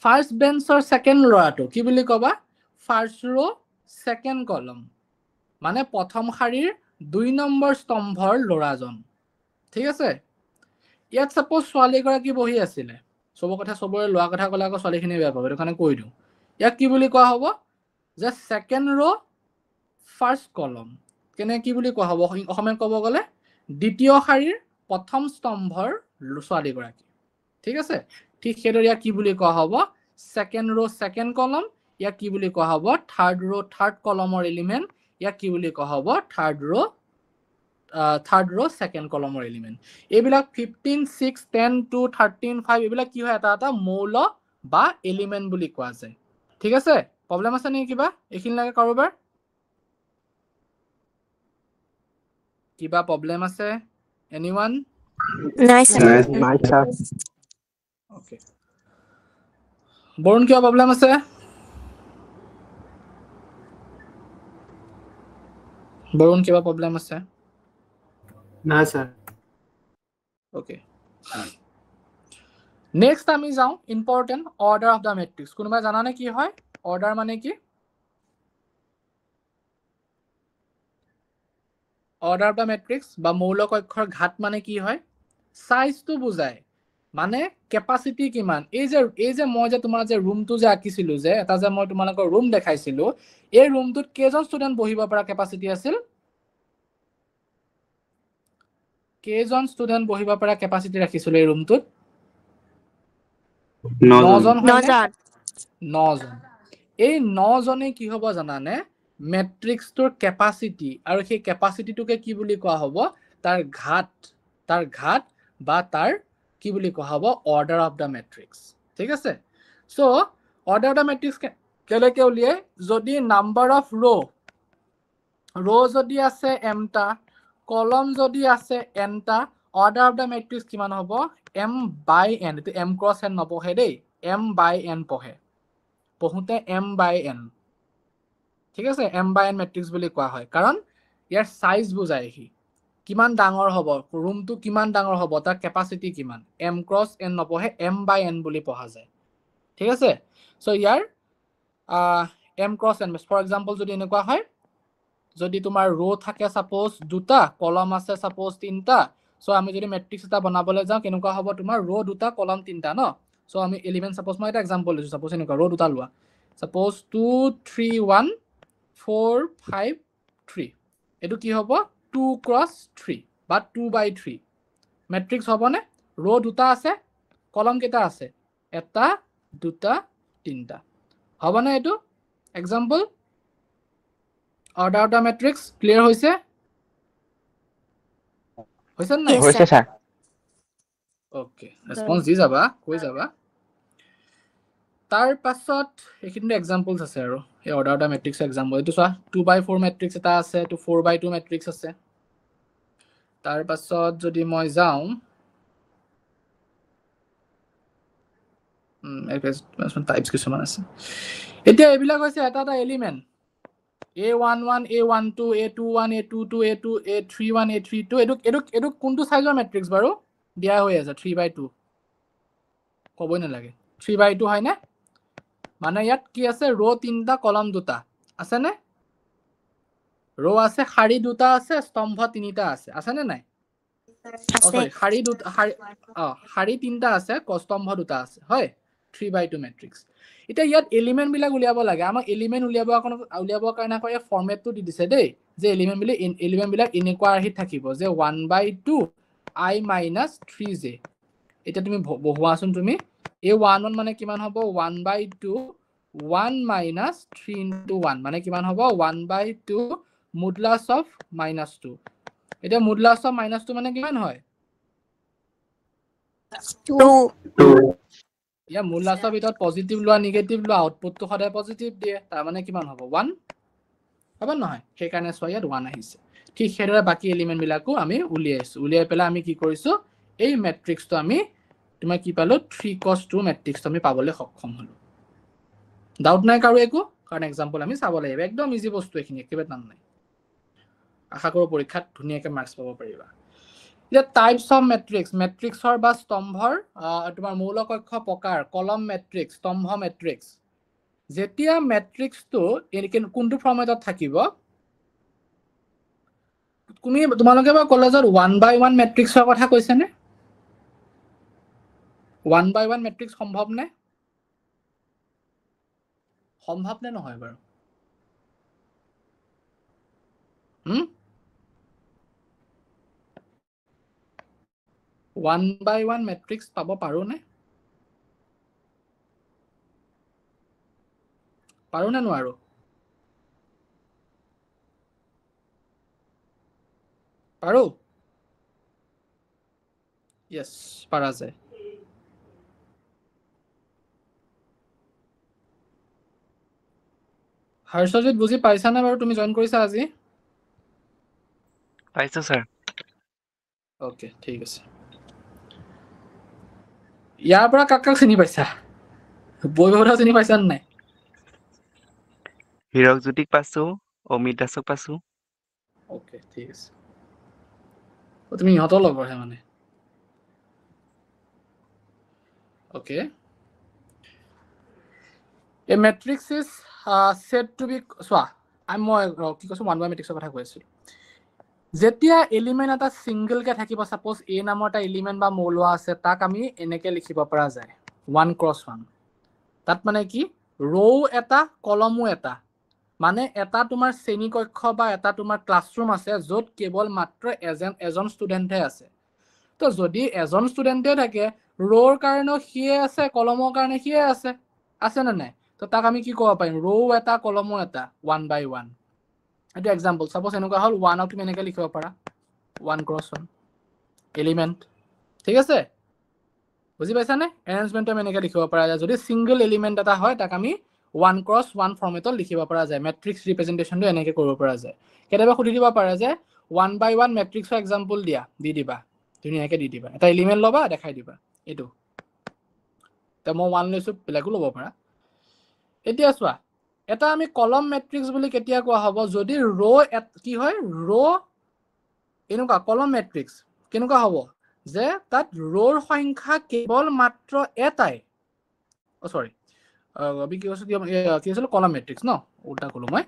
ফাৰ্স্ট বেঞ্চৰ সেকেন্ড ৰোটো কি বুলি কবা ফাৰ্স্ট ৰো সেকেন্ড কলম মানে প্ৰথম শাৰীৰ 2 নম্বৰ স্তম্ভৰ লৰাজন ঠিক আছে ইয়াত সাপোজ ছোৱালী গৰাকী বহি আছিল সব কথা সবৰে লোৱা কথা কলে আকৌ ছোৱালীখিনি বেয়া পাব এটো কাৰণে কৈ দিও ইয়াক কি বুলি কোৱা হ'ব যে সেকেন্ড ৰো ফাৰ্স্ট কলম কেনে কি বুলি কোৱা হ'ব অসমীয়া ক'ব গলে দ্বিতীয় শাৰীৰ প্ৰথম স্তম্ভৰ ছোৱালী গৰাকী ঠিক আছে ঠিক সেইদৰে ইয়াক কি বুলি কোৱা হ'ব সেকেন্ড ৰো সেকেন্ড কলম ইয়াক কি বুলি কোৱা হ'ব থাৰ্ড ৰো থাৰ্ড কলমৰ এলিমেন্ট ইয়াক কি বুলি কোৱা হ'ব থাৰ্ড ৰো সেকেন্ড কলমৰ এলিমেন্ট এইবিলাক 15 6 10 2 13 5 এইবিলাক কি হয় এটা এটা মৌল বা এলিমেন্ট বুলি কোৱা যায় ঠিক আছে প্ৰবলেম আছে নেকি কিবা এখিনি লাগে কাৰোবাৰ কিবা প্ৰবলেম আছে anyone Nice. Nice, sir. Okay Barun কিবা প্ৰবলেম আছে বৰুণ কিবা প্ৰবলেম আছে না স্যাৰ ওকে নেক্সট আমি যাও important order of the matrix কোনোবা জানানে কি হয় অৰ্ডাৰ মানে কি অৰ্ডাৰ অফ দা মেট্ৰিক্স বা মৌলিক অক্ষৰ ঘাত মানে কি হয় সাইজটো বুজায় মানে ক্যাপাসিটি কিমান এই যে মই যে তোমাৰ যে ৰুমটো যে আঁকিছিলো যে এটা যে মই তোমালোকৰ ৰুম দেখাইছিলো এই ৰুমটোত কেইজন ষ্টুডেন্ট বহিব পৰা ক্যাপাসিটি আছিল কেইজন ষ্টুডেন্ট বহিব পৰা ক্যাপাসিটি ৰাখিছিল এই ৰুমটোত 9 জন 9 জন এই 9 জনে কি হ'ব জানানে মেট্ৰিক্সটোৰ ক্যাপাসিটি আৰু সেই ক্যাপাসিটিটোকে কি বুলি কোৱা হ'ব তাৰ ঘাত বা তাৰ কি বুলি কোৱা হ'ব অৰ্ডাৰ অফ দা মেট্ৰিক্স ঠিক আছে so order of the matrix কেলেকে উলিয়াই যদি নাম্বাৰ অফ ৰো যদি আছে m টা কলম যদি আছে n টা অৰ্ডাৰ অফ দা মেট্ৰিক্স কিমান হ'ব m by n এটো m cross n নপঢ়ে দেই m by n পঢ়োতে m by n ঠিক আছে m by n মেট্ৰিক্স বুলি কোৱা হয় কাৰণ ইয়াৰ সাইজ বুজায় কি কিমান ডাঙৰ হ'ব ৰুমটো কিমান ডাঙৰ হ'ব তাৰ ক্যাপাসিটি কিমান m cross n নপঢ়ে m by n বুলি পঢ়া যায় ঠিক আছে সো ইয়াৰ m cross n for example যদি এনেকুৱা হয় যদি তোমাৰ ৰো থাকে সাপোজ দুটা কলম আছে সাপোজ তিনটা সো আমি যদি মেট্ৰিক্স এটা বনাবলৈ যাও কেনেকুৱা হ'ব তোমাৰ ৰো দুটা কলম তিনটা ন সো আমি এলিমেন্ট সাপোজ মই এটা এক্সাম্পল লৈছো সাপোজ এনেকুৱা ৰো দুটা লোৱা সাপোজ 2 3 1 4 5 3 এটো কি হ'ব 2 cross 3 বা 2 by 3 মেট্ৰিক্স হ'বনে ৰো দুটা আছে কলম কেইটা আছে এটা দুটা তিনটা হ'বনে এটো example order of the matrix clear হৈছে নাই Yes, হৈছে sir. স্যাৰ ওকে ৰেসপন্স দি যাবা কৈ যাবা তাৰ পাছত এখিনিতে এক্সাম্পলছ আছে আৰু এই order of the matrix example এটো চোৱা 2/4 মেট্ৰিক্স এটা আছে তো 4/2 মেট্ৰিক্স আছে তাৰ পাছত যদি মই যাও টাইপস কিছুমান আছে এতিয়া এইবিলাক হৈছে এটা এটা element A11 A12 A21 A22 A2 A31 A32 এটো কোনটো সাইজৰ মেট্ৰিক্স বাৰু দিয়া হৈ আছে 3/2 কবই নালাগে 3/2 হয় না মানে ইয়াত কি আছে ৰো তিনটা কলম দুটা আছে নে ৰো আছে শাৰী দুটা আছে স্তম্ভ তিনিটা আছে নে নাই সৰি শাৰী দুটা শাৰী তিনটা আছে স্তম্ভ দুটা আছে হয় 3/2 মেট্ৰিক্স এটা ইয়াত এলিমেন্ট বিলাক উলিয়াব লাগে আমাক এলিমেন্ট উলিয়াবৰ কাৰণে আকৌ এই ফৰমেটটো দি দিছে দেই যে এলিমেন্ট বিলাক এনেকুৱা আহি থাকিব যে 1/2 I - 3j এটা তুমি বহুৱাচোন তুমি এই 1 মানে কিমান হ'ব 1/2 1 - 3 * 1 মানে কিমান হ'ব 1/2 মডুলাস অফ -2 এটা মডুলাস অফ -2 মানে কিমান হয় 2 ইয়া মডুলাসৰ ভিতৰত পজিটিভ লোৱা নেগেটিভ লোৱা আউটপুটটো সদায় পজিটিভ দিয়ে তাৰ মানে কিমান হ'ব 1 হ'ব নহয় সেই কাৰণে সো ইয়াত 1 আহিছে ঠিক সেইদৰে বাকি এলিমেন্ট বিলাকো আমি উলিয়াই পেলাই আমি কি কৰিছো এই মেট্ৰিক্সটো আমি তোমাৰ কি পালো 3 cos 2 মেট্ৰিক্সটো আমি পাবলৈ সক্ষম হলো ডাউট নাই কাৰো একো কাৰণ এক্সাম্পল আমি চাব লাগিব একদম ইজি বস্তু এখিনি একেবাৰে টান নাই আশা কৰো পৰীক্ষাত ধুনীয়াকৈ মাৰ্কছ পাব পাৰিবা এতিয়া টাইপছ অফ মেট্ৰিক্স মেট্ৰিক্সৰ বা স্তম্ভৰ তোমাৰ মৌল কক্ষ প্ৰকাৰ কলম মেট্ৰিক্স স্তম্ভ মেট্ৰিক্স যেতিয়া মেট্ৰিক্সটো কোনটো ফৰ্মেটত থাকিব তোমালোকে বা কলেজত 1/1 মেট্ৰিক্সৰ কথা কৈছেনে 1/1 মেট্ৰিক্স সম্ভৱ নে নহয় বাৰু 1/1 মেট্ৰিক্স পাব পাৰো নে নোৱাৰো পাৰো yes পাৰা যায় হৰ্ষজিত বুজি পাইছা না বাৰু তুমি জয়েন কৰিছা আজি পাইছো স্যাৰ ওকে ঠিক আছে ইয়াৰ পৰা কাক চিনি পাইছা বৈভৱক চিনি পাইছা নাই হীৰক জ্যোতিক পাইছো অমিত দাসক পাইছো ওকে ঠিক আছে তুমি ইহঁতৰ লগৰহে মানে okay A matrix is said to be মই কি কৈছো 1/1 মেট্ৰিক্সৰ কথা কৈ আছিলো যেতিয়া এলিমেন্ট এটা সিঙ্গল কে থাকিব সাপোজ a নামৰ এটা এলিমেন্ট বা মৌল আছে তাক আমি এনেকে লিখিব পৰা যায় 1x1 তাত মানে কি ৰো এটা কলমো এটা মানে এটা তোমাৰ শ্ৰেণী কক্ষ বা এটা তোমাৰ ক্লাছৰুম আছে য'ত কেৱল মাত্ৰ এজন ষ্টুডেন্টহে আছে তো যদি এজন ষ্টুডেন্টে থাকে ৰোৰ কাৰণে সিয়ে আছে কলমৰ কাৰণে সিয়ে আছে না নাই তো তাক আমি কি ক'ব পাৰিম ৰো এটা কলমো এটা 1/1 এটা এক্সাম্পল সাপোজ এনেকুৱা হল 1 ক তুমি এনেকৈ লিখিব পাৰা 1x1 এলিমেন্ট ঠিক আছে বুজি পাইছানে এৰেঞ্জমেন্টটো আমি এনেকৈ লিখিব পৰা যায় যদি সিঙ্গল এলিমেন্ট এটা হয় তাক আমি 1x1 ফৰ্মেটত লিখিব পৰা যায় মেট্ৰিক্স ৰিপ্ৰেজেন্টেশনটো এনেকৈ কৰিব পৰা যায় কেতিয়াবা সুধি দিব পাৰে যে 1/1 মেট্ৰিক্সৰ এক্সাম্পল দি দিবা ধুনীয়াকৈ দি দিবা এটা এলিমেন্ট ল'বা দেখাই দিবা এইটো তে মই 1 লৈছো বেলেগো ল'ব পাৰা এতিয়া চোৱা এটা আমি কলম মেট্ৰিক্স বুলি কেতিয়া কোৱা হ'ব যদি ৰো কি হয় ৰো এনেকুৱা কলম মেট্ৰিক্স কেনেকুৱা হ'ব যে তাত ৰোৰ সংখ্যা কেৱল মাত্ৰ এটাই সৰি আমি কি আছিল কলম মেট্ৰিক্স ন উল্টা কলো মই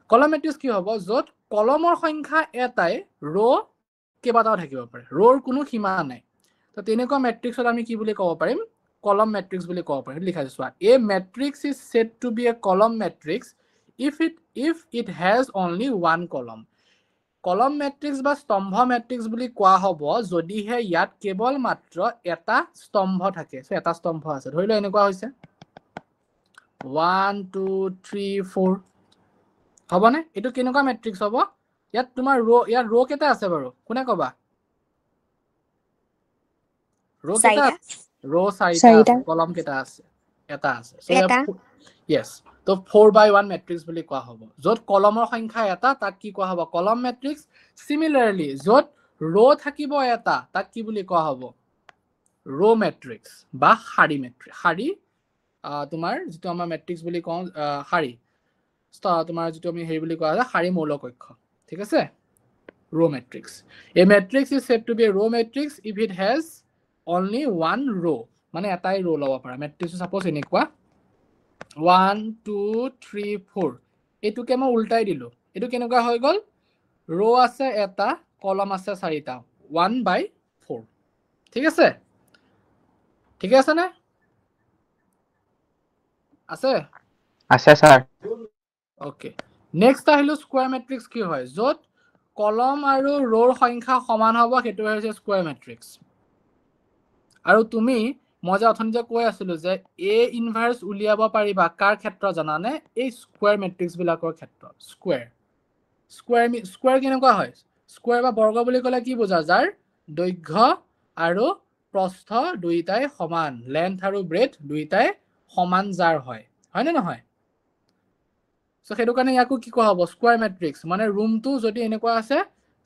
কলম মেট্ৰিক্স কি হ'ব য'ত কলমৰ সংখ্যা এটাই ৰো কেইবাটাও থাকিব পাৰে ৰোৰ কোনো সীমা নাই তো তেনেকুৱা মেট্ৰিক্সত আমি কি বুলি ক'ব পাৰিম column matrix বুলি ক'ব পাৰি লিখা আছে চোৱা a matrix is said to be a column matrix if it has only one column column matrix বা স্তম্ভ matrix বুলি কোৱা হ'ব যদিহে ইয়াত কেৱল মাত্ৰ এটা স্তম্ভ থাকে সো এটা স্তম্ভ আছে ধৰি লও এনেকুৱা হৈছে 1 2 3 4 হবনে এটো কেনেকুৱা matrix হ'ব ইয়াত তোমাৰ ৰো কেটা আছে বাৰু কোনে কবা ৰো কেটা रो 4টা কলম কেটা আছে এটা আছে সো yes তো 4/1 মেট্ৰিক্স বুলি কোৱা হ'ব য'ত কলমৰ সংখ্যা এটা তাক কি কোৱা হ'ব কলম মেট্ৰিক্স সিমিলাৰলি য'ত ৰো থাকিব এটা তাক কি বুলি কোৱা হ'ব ৰো মেট্ৰিক্স বা শাৰী মেট্ৰিক্স শাৰী তোমাৰ যেটো আমাৰ মেট্ৰিক্স বুলি কওঁ শাৰী তোমাৰ যেটো আমি হেৰি বুলি কোৱা হয় শাৰী মৌল কক্ষ ঠিক আছে ৰো matrix a matrix is said to be a row matrix if it has only one row মানে এটাই ৰো লব পাৰা মেট্ৰিক্স সাপোজ এনেকুৱা 1 2 3 4 এটুকে মই উল্টাই দিলো এটু কেনেকুৱা হৈ গল ৰো আছে এটা কলম আছে 4টা 1/4 ঠিক আছে না আছে স্যার ওকে নেক্সট আহিলো স্কয়াৰ মেট্ৰিক্স কি হয় য'ত কলম আৰু ৰোৰ সংখ্যা সমান হ'ব হেতু হৈছে স্কয়াৰ মেট্ৰিক্স আৰু তুমি মই যে অথনিতে কৈ আছিলো যে a ইনভাৰ্স উলিয়াব পাৰিবা কাৰ ক্ষেত্ৰত জানানে এই স্কয়াৰ মেট্ৰিক্স বিলাকৰ ক্ষেত্ৰত স্কয়াৰ কেনেকুৱা হয় স্কয়াৰ বা বৰ্গ বুলি ক'লে কি বুজা যাৰ দৈৰ্ঘ্য আৰু প্ৰস্থ দুইটাই সমান লেন্থ আৰু ব্ৰেথ দুইটাই সমান যাৰ হয় নে নহয় সো হেতু কাৰণে ইয়াকো কি কোৱা হ'ব স্কয়াৰ মেট্ৰিক্স মানে ৰুমটো যদি এনেকুৱা আছে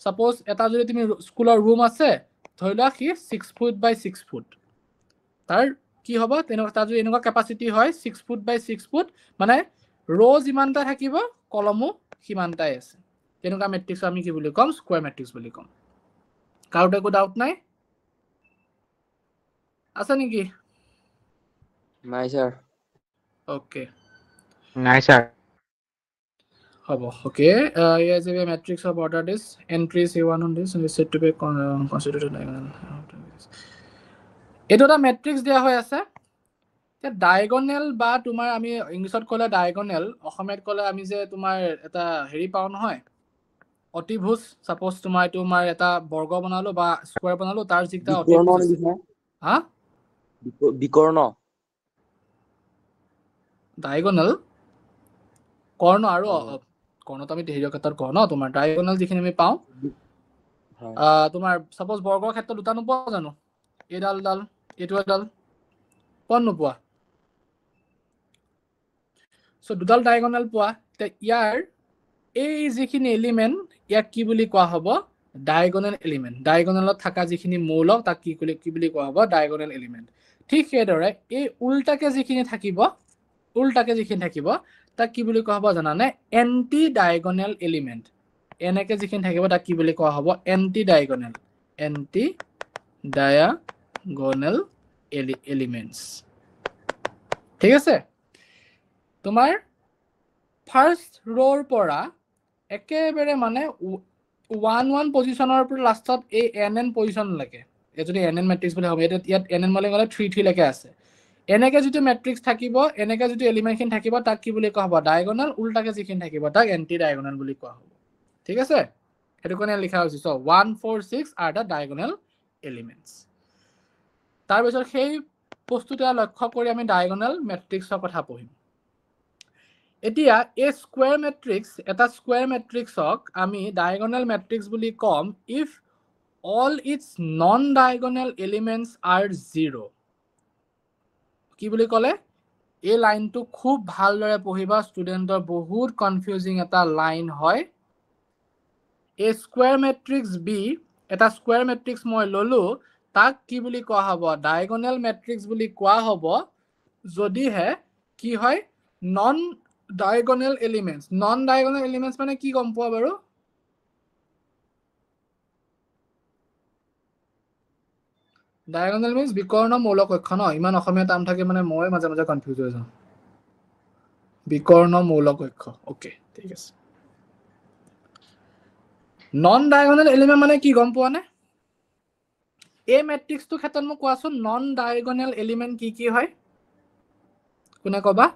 সাপোজ এটা যদি তুমি স্কুলৰ ৰুম আছে ধৰি লোৱা কি 6 ফুট বাই 6 ফুট তাৰ কি হ'ব তেনেকুৱা তাৰ যদি এনেকুৱা কেপাচিটি হয় 6 ফুট বাই 6 ফুট মানে ৰো যিমানটা থাকিব কলমো সিমানটাই আছে তেনেকুৱা মেট্ৰিক্স আমি কি বুলি ক'ম স্কয়াৰ মেট্ৰিক্স বুলি ক'ম কাউতে একো ডাউট নাই আছে নেকি নাই স্যার ওকে নাই ছাৰ হ'ব okay is a matrix of order this entries a1 on this and is said to be constituted diagonal এটা এটা ম্যাট্ৰিক্স দিয়া হৈ আছে তে ডায়াগোনাল বা তোমাৰ আমি ইংলিছত ক'লে ডায়াগোনাল অসমীয়াত ক'লে আমি যে তোমাৰ এটা হেৰি পাও নহয় অতিভুজ সাপোজ তোমাৰ এটা বৰ্গ বনালো বা স্কয়াৰ বনালো তাৰ যিটা বিকৰ্ণ অতিভুজ নেকি স্যাৰ হা বিকৰ্ণ ডায়াগোনাল কৰ্ণ আৰু কৰ্ণটো আমি হেৰিৰ ক্ষেত্ৰত কওঁ ন তোমাৰ ডায়াগোনাল যিখিনি আমি পাওঁ তোমাৰ সাপোজ বৰ্গৰ ক্ষেত্ৰত দুটা নোপোৱা জানো এডাল ডাল এইটো এডাল কোন নোপোৱা সো দুডাল ডায়াগোনাল পোৱা তে ইয়াৰ এই যিখিনি এলিমেন্ট ইয়াক কি বুলি কোৱা হ'ব ডায়াগোনাল এলিমেন্ট ডায়াগোনালত থকা যিখিনি মৌলক তাক কি বুলি কোৱা হ'ব ডায়াগোনাল এলিমেন্ট ঠিক সেইদৰে এই উল্টাকে যিখিনি থাকিব তাক কি বুলি কোৱা হ'ব জানানে এন্টি ডায়াগোনাল এলিমেন্ট এনেকে যিখিনি থাকিব তাক কি বুলি কোৱা হ'ব এন্টি ডায়াগোনাল এলিমেন্টস ঠিক আছে তোমাৰ ফাৰ্স্ট ৰোৰ পৰা একেবাৰে মানে 1 পজিশনৰ পৰা লাষ্টত এই nn পজিশন লৈকে এই যদি nn ম্যাট্ৰিক্স বুলি হ'ব ইয়াত nn মানে গলে 3 লৈকে আছে এনেকে যদি ম্যাট্ৰিক্স থাকিব এনেকে যদি এলিমেন্টখিনি থাকিব তাক কি বুলি কোৱা হ'ব ডায়াগোনাল উল্টাকে যিখিনি থাকিব তাক এন্টি ডায়াগোনাল বুলি কোৱা হ'ব ঠিক আছে হেতু কোনে লিখা হৈছে so 1 4 6 are the diagonal elements তাৰ পিছত সেই বস্তুটো লক্ষ্য কৰি আমি ডায়াগোনাল ম্যাট্ৰিক্সৰ কথা পঢ়িম এতিয়া এ স্কয়াৰ ম্যাট্ৰিক্স এটা স্কয়াৰ ম্যাট্ৰিক্সক আমি ডায়াগোনাল ম্যাট্ৰিক্স বুলি কম if all its non diagonal elements are 0 কি বুলি ক'লে এই লাইনটো খুব ভালদৰে পঢ়িবা ষ্টুডেন্টৰ বহুত কনফিউজিং এটা লাইন হয় এ স্কয়াৰ ম্যাট্ৰিক্স বি এটা স্কয়াৰ ম্যাট্ৰিক্স মই ললো তাক কি বুলি কোৱা হ'ব ডায়াগোনাল ম্যাট্ৰিক্স বুলি কোৱা হ'ব যদিহে কি হয় নন diagonal elements মানে কি গম পোৱা বাৰু diagonal means বিকৰ্ণ মৌলক কক্ষ ন ইমান অসমীয়া টাৰ্ম থাকে মানে মই মাজে মাজে কনফিউজ হৈ যাওঁ বিকৰ্ণ মৌলক কক্ষ ওকে ঠিক আছে নন ডায়াগোনাল এলিমেন্ট মানে কি গম পোৱা নে এই ম্যাট্ৰিক্সটো ক্ষেত্ৰত মোক কোৱাচোন নন ডায়াগোনাল এলিমেন্ট কি হয় কোনে কবা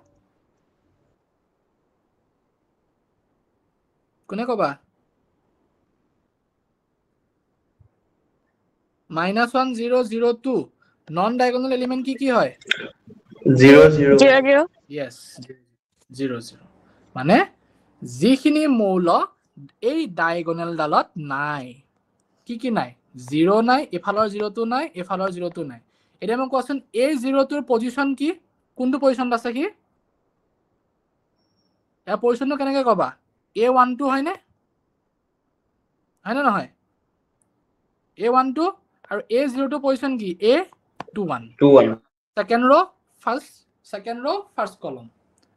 -1 0 0 2 নন ডায়াগোনাল এলিমেন্ট কি হয় 0 0 0 yes 0 0 মানে যিখিনি মৌল এই ডায়াগোনাল ডালত নাই কি নাই 0 নাই এফালৰ 0 টো নাই এফালৰ 0 টো নাই এতিয়া মই কোৱাচোন এই 0 টোৰ পজিশন কি কোনটো পজিশনত আছে কি এ পজিশনটো কেনেকৈ কবা a12 হয়নে হয়নে নহয় a12 আৰু a02 পজিশন কি a21 সেকেন্ড ৰো ফাৰ্স্ট কলম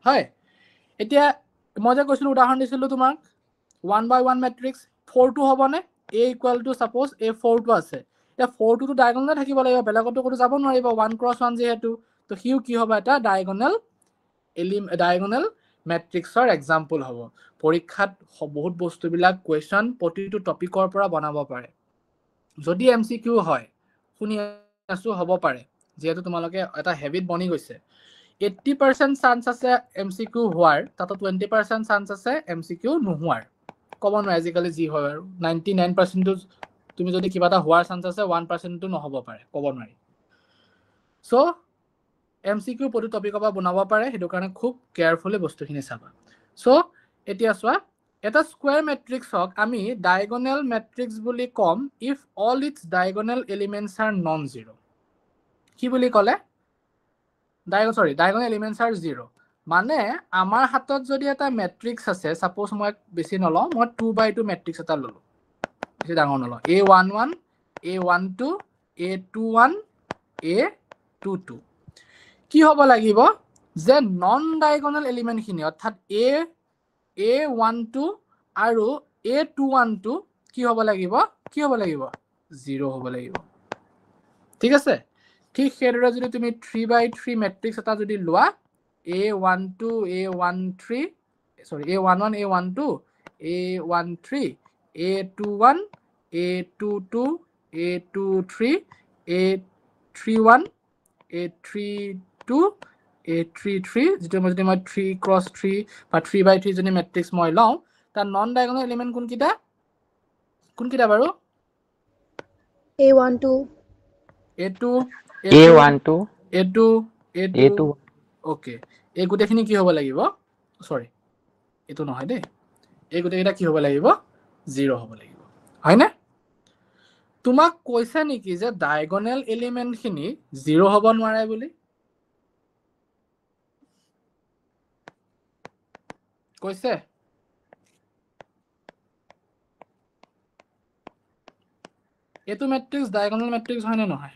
হয় এতিয়া মই যে কৈছিলো উদাহৰণ দিছিলো তোমাক 1 by 1 ম্যাট্ৰিক্স 4 হ'ব নে a = সাপোজ a4 আছে এতিয়া 4 টো ডায়াগোনাল থাকিব লাগিব বেলেগটো কোনো যাব নোৱাৰিব 1 × 1 যেহেতু তো হিউ কি হ'ব এটা ডায়াগোনাল ম্যাট্ৰিক্সৰ এক্সাম্পল হ'ব পৰীক্ষাত বহুত বস্তুবিলাক কোৱেশ্চন প্ৰতিটো টপিকৰ পৰা বনাব পাৰে যদি এমসিকিউ হয় শুনি আছো হ'ব পাৰে যেহেতু তোমালোকে এটা হেবিট বনি গৈছে 80% চান্স আছে এমসিকিউ হোৱাৰ তাতো 20% চান্স আছে এমসিকিউ নোহোৱাৰ ক'ব নোৱাৰে আজিকালি যি হয় আৰু 99% টো তুমি যদি কিবা এটা হোৱাৰ চান্স আছে 1% টো নহব পাৰে ক'ব নোৱাৰি সো এমসিকিউ প্ৰতি টপিকৰ পৰা বনাব পাৰে হেতু কাৰণে খুব কেয়াৰফুলি বস্তুখিনি চাবা সো এতিয়া চোৱা এটা স্কয়াৰ ম্যাট্ৰিক্সক আমি ডায়াগোনাল ম্যাট্ৰিক্স বুলি কম if all its diagonal elements are non-zero কি বুলি ক'লে diagonal elements are 0 মানে আমাৰ হাতত যদি এটা ম্যাট্ৰিক্স আছে সাপোজ মই বেছি নলওঁ মই 2 by 2 ম্যাট্ৰিক্স এটা ললো বেছি ডাঙৰ নলওঁ a11 a12 a21 a22 কি হ'ব লাগিব যে নন ডায়াগোনাল এলিমেন্টখিনি অৰ্থাৎ A12 আৰু A21 কি হ'ব লাগিব 0 হ'ব লাগিব ঠিক আছে ঠিক সেইদৰে যদি তুমি 3/3 মেট্ৰিক্স এটা যদি লোৱা A12 A13 sorry A11 A12 A13 A21 A22 A23 A31 A32 A33 যেটা মই 3x3 বা 3/3 যদি মেট্ৰিক্স মই লওঁ তাৰ নন ডায়াগোনাল এলিমেন্ট কোনকিটা বাৰু A12 A2 A12 A2 A2 okay এই গোটেইখিনি কি হ'ব লাগিব সৰি এটো নহয় দেই এই গোটেইটা কি হ'ব লাগিব 0 হ'ব লাগিব হয়নে তোমাক কৈছে নেকি যে ডায়াগোনাল এলিমেন্টখিনি 0 হ'ব নোৱাৰে বুলি কৈছে এটো মেট্ৰিক্স ডায়াগোনাল মেট্ৰিক্স হয় নে নহয়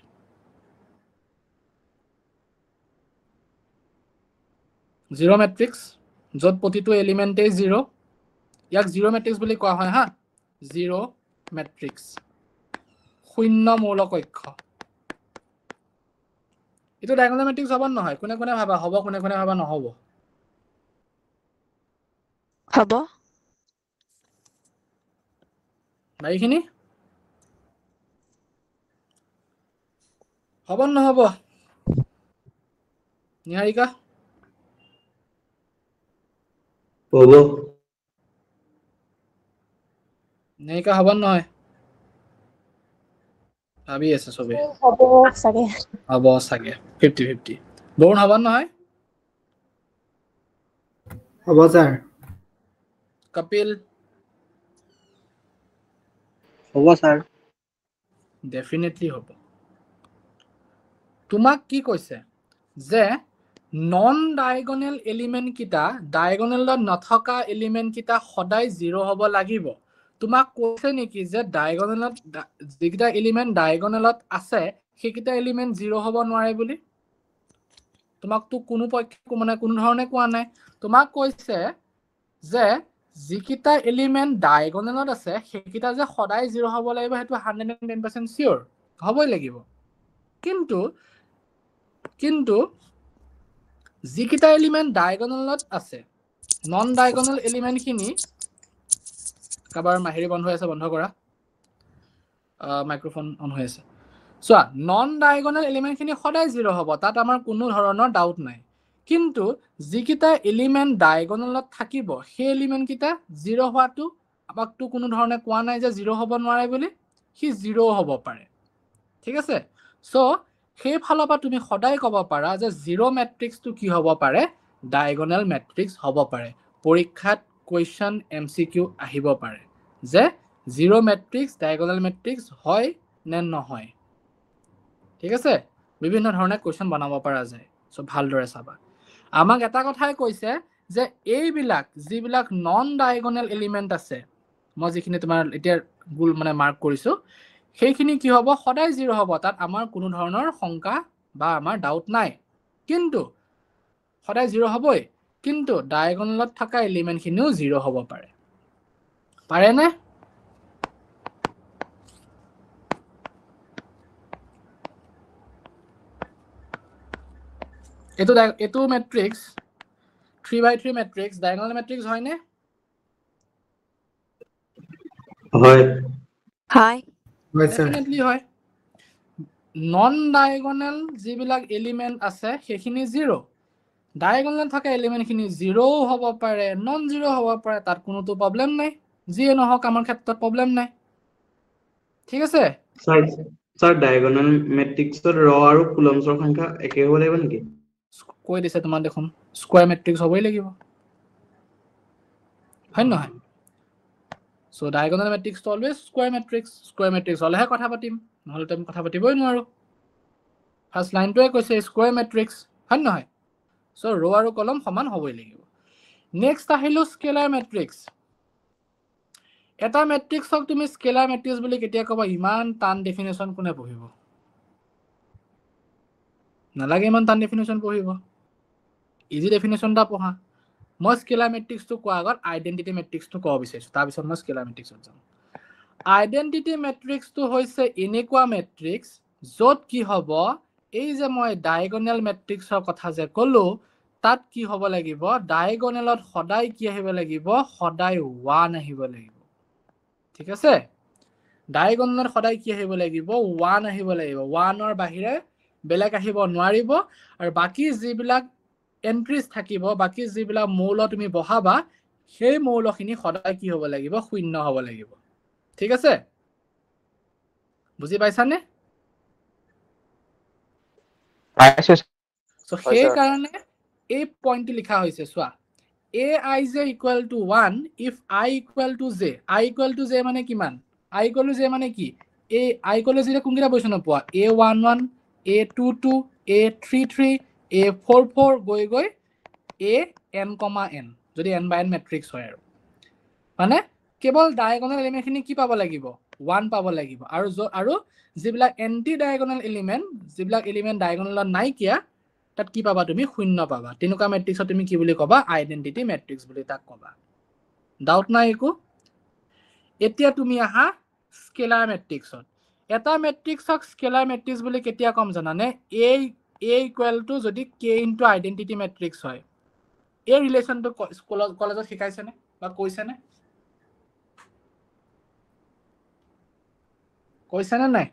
জিৰো মেট্ৰিক্স য'ত প্ৰতিটো এলিমেন্টে 0 ইয়াক জিৰো মেট্ৰিক্স বুলি কোৱা হয় হা জিৰো মেট্ৰিক্স শূন্য মৌলিক অক্ষ এটো ডায়াগোনাল মেট্ৰিক্স হ'ব নহয় কোনে ভাবা হ'ব কোনে ভাবা নহ'ব হ'ব বাকিখিনি হ'ব নহ'ব নিহাৰিকা হ'ব নিহাৰিকা হ'ব নহয় ভাবি আছে সবে হ'ব চাগে হ'ব চাগে 50-50 বৰুণ হ'ব নহয় হ'ব ছাৰ কপিল হ'ব ছাৰ ডেফিনেটলি হ'ব তোমাক কি কৈছে যে নন ডায়াগোনাল এলিমেন্ট কিটা ডায়াগোনালত নথকা এলিমেন্ট কিটা সদায় 0 হ'ব লাগিব তোমাক কৈছে নেকি যে ডায়াগোনালত যিকিটা এলিমেন্ট ডায়াগোনালত আছে সেইকিটা এলিমেন্ট 0 হ'ব নোৱাৰে বুলি তোমাক তো কোনো ধৰণে কোৱা নাই তোমাক কৈছে যে যিকিটা এলিমেন্ট ডায়াগোনালত আছে সেইকিটা যে সদায় 0 হ'ব লাগিব হেতু 110% সিওর হ'বই লাগিব কিন্তু যিকিটা এলিমেন্ট ডায়াগোনালত আছে নন ডায়াগোনাল এলিমেন্ট খিনি কাবাৰ মাহিৰি বন্ধ হৈ আছে বন্ধ কৰা মাইক্ৰোফোন অন হৈ আছে চোৱা নন ডায়াগোনাল এলিমেন্ট খিনি সদায় 0 হ'ব তাত আমাৰ কোনো ধৰণৰ ডাউট নাই কিন্তু যিকিটা এলিমেন্ট ডায়াগোনালত থাকিব সেই এলিমেন্ট কিটা 0 হোৱাটো আমাকটো কোনো ধৰণে কোৱা নাই যে 0 হ'ব নোৱাৰে বুলি হি 0 হ'ব পাৰে ঠিক আছে সো সেই ফালৰ পৰা তুমি সদায় ক'ব পাৰা যে 0 মেট্ৰিক্সটো কি হ'ব পাৰে ডায়াগোনাল মেট্ৰিক্স হ'ব পাৰে পৰীক্ষাত কোৱেশ্চন এমসিকিউ আহিব পাৰে যে 0 মেট্ৰিক্স ডায়াগোনাল মেট্ৰিক্স হয় নে নহয় ঠিক আছে বিভিন্ন ধৰণে কোৱেশ্চন বনাব পৰা যায় সো ভালদৰে চাবা আমাক এটা কথাই কৈছে যে এইবিলাক যিবিলাক নন ডায়াগোনাল এলিমেন্ট আছে মই যিখিনি তোমাৰ এতিয়া গুল মানে মাৰ্ক কৰিছো সেইখিনি কি হ'ব সদায় 0 হ'ব তাত আমাৰ কোনো ধৰণৰ শংকা বা আমাৰ ডাউট নাই কিন্তু সদায় 0 হ'বই কিন্তু ডায়াগোনালত থকা এলিমেন্ট খিনিও 0 হ'ব পাৰে নে এটো মেট্ৰিক্স 3/3 মেট্ৰিক্স ডায়াগোনাল মেট্ৰিক্স হয় নে হয় হয় ছাৰ ডেফিনেটলি হয় নন ডায়াগোনাল যিবিলাক এলিমেন্ট আছে সেইখিনি 0 ডায়াগোনাল থকা এলিমেন্ট খিনি 0 হ'ব পাৰে নন 0 হ'ব পাৰে তাত কোনোটো প্ৰবলেম নাই যিয়ে নহওক আমাৰ ক্ষেত্ৰত প্ৰবলেম নাই ঠিক আছে ছাৰ ডায়াগোনাল মেট্ৰিক্সত ৰ আৰু কুলম্বছৰ সংখ্যা একে হ'ব লাগিব নেকি কৈ দিছে তোমাৰ দেখোন স্কয়াৰ মেট্ৰিক্স হ'বই লাগিব হয় নহয় সো ডায়াগোনাল মেট্ৰিক্স তো অলৱেজ স্কয়াৰ মেট্ৰিক্স হলেহে কথা পাতিম নহলে তুমি কথা পাতিবই নোৱাৰো ফাৰ্স্ট লাইনটোৱে কৈছে স্কয়াৰ মেট্ৰিক্স হয় নহয় সো ৰ আৰু কলম সমান হ'বই লাগিব নেক্সট আহিলো স্কেলাৰ মেট্ৰিক্স এটা মেট্ৰিক্সক তুমি স্কেলাৰ মেট্ৰিক্স বুলি কেতিয়া ক'বা ইমান টান ডেফিনেশ্যন কোনে পঢ়িব নালাগে ইমান টান ডেফিনেশ্যন পঢ়িব ইজি ডেফিনেশ্যন এটা পঢ়া মই স্কেলাৰ মেট্ৰিক্সটো কোৱাৰ আগত আইডেণ্টিটি মেট্ৰিক্সটো ক'ব বিচাৰিছোঁ তাৰপিছত মই স্কেলাৰ মেট্ৰিক্সত যাম আইডেণ্টিটি মেট্ৰিক্সটো হৈছে এনেকুৱা মেট্ৰিক্স য'ত কি হ'ব এই যে মই ডায়েগনেল মেট্ৰিক্সৰ কথা যে ক'লো তাত কি হ'ব লাগিব ডায়েগনেলত সদায় কি আহিব লাগিব সদায় 1 আহিব লাগিব ঠিক আছে ডায়েগনেলত সদায় কি আহিব লাগিব 1 আহিব লাগিব 1ৰ বাহিৰে বেলেগ আহিব নোৱাৰিব আৰু বাকি যিবিলাক এন্ট্ৰিজ থাকিব বাকি যিবিলাক মৌল তুমি বহাবা সেই মৌলখিনি সদায় কি হ'ব লাগিব শূন্য হ'ব লাগিব ঠিক আছে বুজি পাইছানে পাইছো সো সেই কাৰণে এই পইণ্টটো লিখা হৈছে চোৱা aij equal to 1 if I equal to j I equal to j মানে কিমান I equal to j মানে কি এই I equal to j কোনকেইটা পজিচনত পোৱা a11 a22 a33 a44 গৈ গৈ an, n যদি n by n মেট্ৰিক্স হয় আৰু মানে কেৱল ডায়াগোনাল এলিমেন্টখিনি কি পাব লাগিব 1 পাব লাগিব আৰু যিবিলাক এন্টি ডায়াগোনাল এলিমেন্ট যিবিলাক এলিমেন্ট ডায়াগোনালত নাই কিয়া তাত কি পাবা তুমি শূন্য পাবা তিনকা মেট্ৰিক্সত তুমি কি বুলি কবা আইডেন্টিটি মেট্ৰিক্স বুলি তাক কবা ডাউট নাই একো এতিয়া তুমি আহা স্কেলাৰ মেট্ৰিক্সত এটা মেট্ৰিক্সক স্কেলাৰ মেট্ৰিক্স বুলি কেতিয়া কম জানানে a ইকুৱেল টু যদি k ইনটু আইডেন্টিটি মেট্ৰিক্স হয় এই ৰিলেচনটো কলেজত শিকাইছেনে বা কৈছেনে কৈছেনে নাই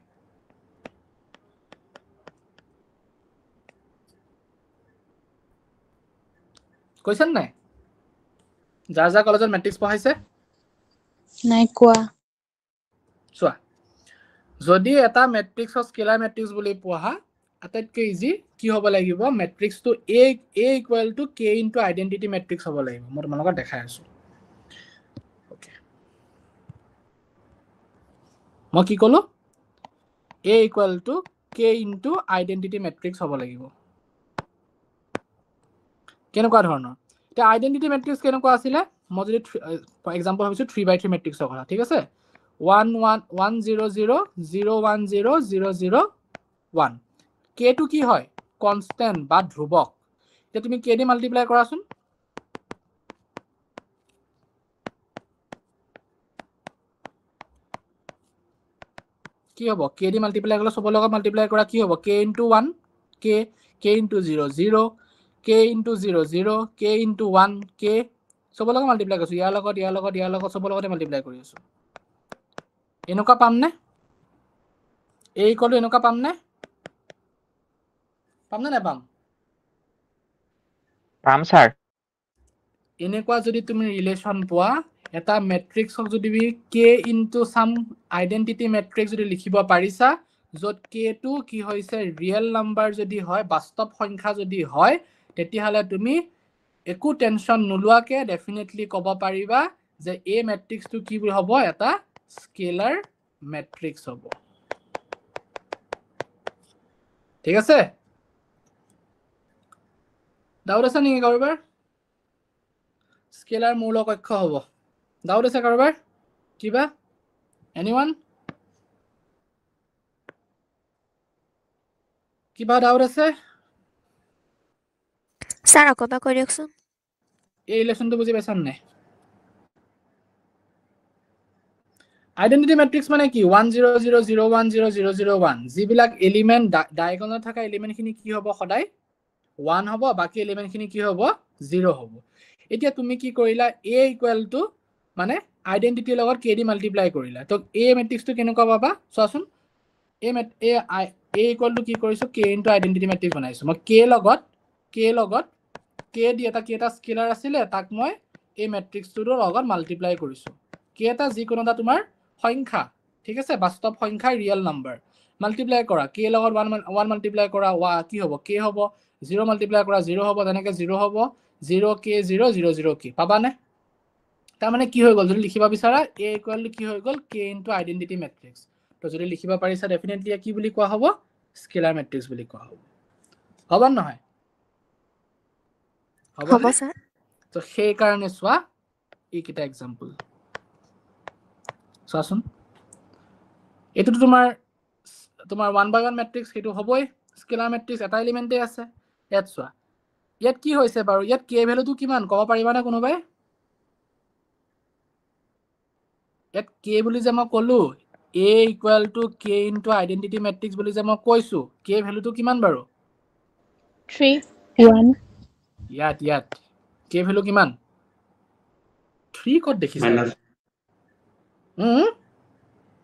কৈছেন নাই যাৰ যাৰ কলেজত মেট্ৰিক্স পঢ়াইছে নাই কোৱা চোৱা যদি এটা মেট্ৰিক্সক স্কেলাৰ মেট্ৰিক্স বুলি পঢ়া আটাইতকৈ ইজি কি হ'ব লাগিব মেট্ৰিক্সটো a equal to k into identity matrix হ'ব লাগিব মই তোমালোকক দেখাই আছো ওকে মই কি ক'লো a equal to k into identity matrix হ'ব লাগিব কেনেকুৱা ধৰণৰ এতিয়া আইডেন্টিটি মেট্ৰিক্স কেনেকুৱা আছিল মই যদি ফৰ এক্সাম্পল ভাবিছো 3/3 মেট্ৰিক্সৰ কথা ঠিক আছে 1 1 1 0 0 0 1 0 0 0 1 k টো কি হয় কনস্ট্যান্ট বা ধ্ৰুৱক এতিয়া তুমি k দি মাল্টিপ্লাই কৰাচোন কি হ'ব k দি মাল্টিপ্লাই কৰিলে সব লগত মাল্টিপ্লাই কৰা কি হ'ব k * 1 k k * 0 0 k * 0 0 k * 1 k সব লগত মাল্টিপ্লাই কৰিছো ইয়াৰ লগত সব লগতে মাল্টিপ্লাই কৰি আছো এনেকুৱা পামনে a = এনেকুৱা পামনে পামনে না পাম পাম স্যাৰ এনেকুৱা যদি তুমি ৰিলেচন পোৱা এটা মেট্ৰিক্সক যদি তুমি k ইনটু সাম আইডেন্টিটি মেট্ৰিক্স যদি লিখিব পাৰিছা য'ত k টো কি হৈছে ৰিয়েল নাম্বাৰ যদি হয় বাস্তৱ সংখ্যা যদি হয় তেতিয়াহলে তুমি একো টেনশন নোলোৱাকে ডেফিনেটলি ক'ব পাৰিবা যে এই মেট্ৰিক্সটো কি হ'ব এটা স্কেলাৰ মেট্ৰিক্স হ'ব ঠিক আছে ডাউট আছে নেকি কাৰোবাৰ স্কেলাৰ মূলক অক্ষ হ'ব ডাউট আছে কাৰোবাৰ কিবা এনিওয়ান কিবা ডাউট আছে স্যাৰ আকৌ এবাৰ কৈ দিয়কচোন এই ৰিলেচনটো বুজি পাইছা নাই আইডেন্টিটি মেট্ৰিক্স মানে কি 1 0 0 0 1 0 0 0 1 যিবিলাক এলিমেন্ট ডায়াগোনালত থকা এলিমেন্টখিনি কি হ'ব সদায় 1 হ'ব বাকি এলিমেন্টখিনি কি হ'ব 0 হ'ব এতিয়া তুমি কি কৰিলা a ইকুৱেল টু মানে আইডেন্টিটিৰ লগত k দি মাল্টিপ্লাই কৰিলা তো a মেট্ৰিক্সটো কেনেকুৱা পাবা চোৱাচোন a ইকুৱেল টু কি কৰিছো k ইনটু আইডেন্টিটি মেট্ৰিক্স বনাইছো মই k লগত k দি এটা স্কেলাৰ আছিল তাক মই এই মেট্ৰিক্সটোৰ লগত মাল্টিপ্লাই কৰিছো k এটা যিকোনো এটা তোমাৰ সংখ্যা ঠিক আছে বাস্তৱ সংখ্যা ৰিয়েল নাম্বাৰ মাল্টিপ্লাই কৰা k লগত 1 মাল্টিপ্লাই কৰা কি হ'ব k হ'ব 0 মাল্টিপ্লাই কৰা 0 হ'ব তেনেকৈ 0 হ'ব 0 k 0 0 0 k পাবানে তাৰ মানে কি হৈ গ'ল যদি লিখিবা বিচাৰা a ইকুৱেল টু কি হৈ গ'ল k ইনটু আইডেন্টিটি মেট্ৰিক্স তো যদি লিখিবা পাৰিছা ডেফিনেটলি কি বুলি কোৱা হ'ব স্কেলাৰ মেট্ৰিক্স বুলি কোৱা হ'ব হ'ব নহয় হ'ব স্যাৰ তো সেই কাৰণে চোৱা এইকেইটা এক্সাম্পল চোৱাচোন এইটো তোমাৰ 1/1 মেট্ৰিক্স সেইটো হ'বই স্কেলাৰ মেট্ৰিক্স এটা এলিমেণ্টে আছে ইয়াত চোৱা ইয়াত কি হৈছে বাৰু ইয়াত k ভ্যালুটো কিমান ক'ব পাৰিবানে কোনোবাই ইয়াত k বুলি যে মই ক'লো a equal to k into identity matrix বুলি যে মই কৈছো k ভ্যালুটো কিমান বাৰু 3 1 ইয়াত k ভ্যালু কিমান 3 ক'ত দেখিছা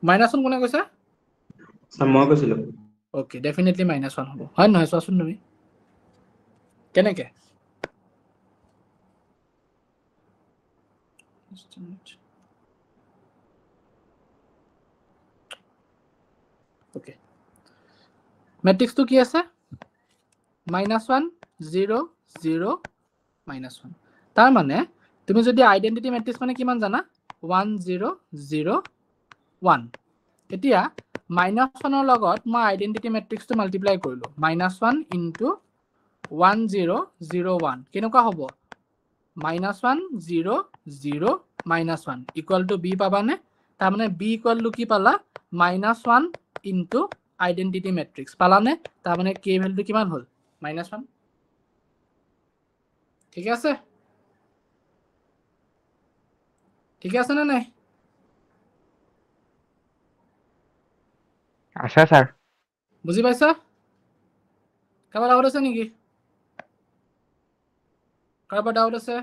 মাইনাছ -1 কোনে কৈছা স্যাৰ মই কৈছিলো ওকে ডেফিনেটলি -1 হ'ব হয় নহয় চোৱাচোন তুমি কেনেকে ওকে মেট্ৰিক্সটো কি আছে -1 0 0 -1 তাৰ মানে তুমি যদি আইডেন্টিটি মেট্ৰিক্স মানে কিমান জানা 1 0 0 1 এতিয়া -1 লগত মই আইডেন্টিটি মেট্ৰিক্সটো মাল্টিপ্লাই কৰিলো -1 ইনটু 1 0 0 1 কেনেকুৱা হ'ব -1 0 0 -1 ইকুয়াল টু b পাবানে তাৰ মানে b ইকুয়াল টু কি পালা -1 ইনটু আইডেন্টিটি মেট্ৰিক্স পালানে তাৰ মানে k ভ্যালুটো কিমান হ'ল -1 ঠিক আছে না নাই আছে স্যাৰ বুজি পাইছা কাৰোবাৰ ডাউট আছে নেকি কাৰোবাৰ ডাউট আছে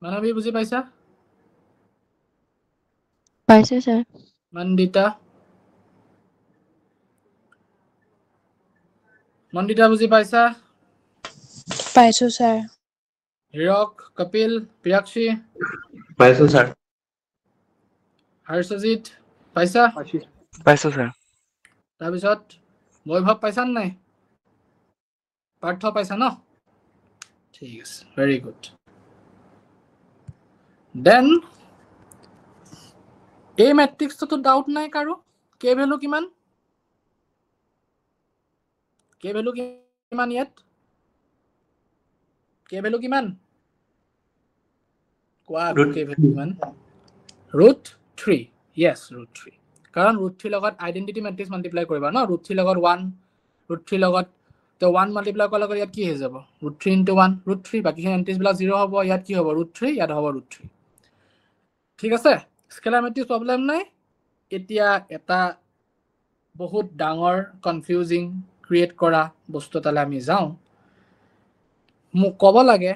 মানৱী বুজি পাইছা পাইছো স্যাৰ মন্দিতা বুজি পাইছা পাইছো স্যাৰ হিৰক কপিল প্ৰিয়াক্ষী পাইছো স্যাৰ হৰ্ষজিত পাইছা পাইছো স্যাৰ তাৰপিছত বৈভৱ পাইছা নে নাই পাৰ্থ পাইছা ন ঠিক আছে ভেৰি গুড দেন এই মেট্ৰিক্সটো ডাউট নাই কাৰো k ভ্যালু কিমান ইয়াত k ভ্যালু কিমান কোৱা Root k ভ্যালু কিমান √3 yes √3 কাৰণ √3 লগত আইডেন্টিটি মেট্ৰিক্স মাল্টিপ্লাই কৰিবা ন √3 লগত 1 √3 লগত তো 1 মাল্টিপ্লাই কৰাৰ লগত ইয়াত কি হৈ যাব √3 into 1 √3 বাকিখিনি এন্ট্ৰিজ বিলাক 0 হ'ব ইয়াত কি হ'ব √3 ইয়াত হ'ব √3 ঠিক আছে স্কেলাৰ মেট্ৰিক্স প্ৰবলেম নাই এতিয়া এটা বহুত ডাঙৰ কনফিউজিং ক্ৰিয়েট কৰা বস্তু এটালে আমি যাওঁ মোক ক'ব লাগে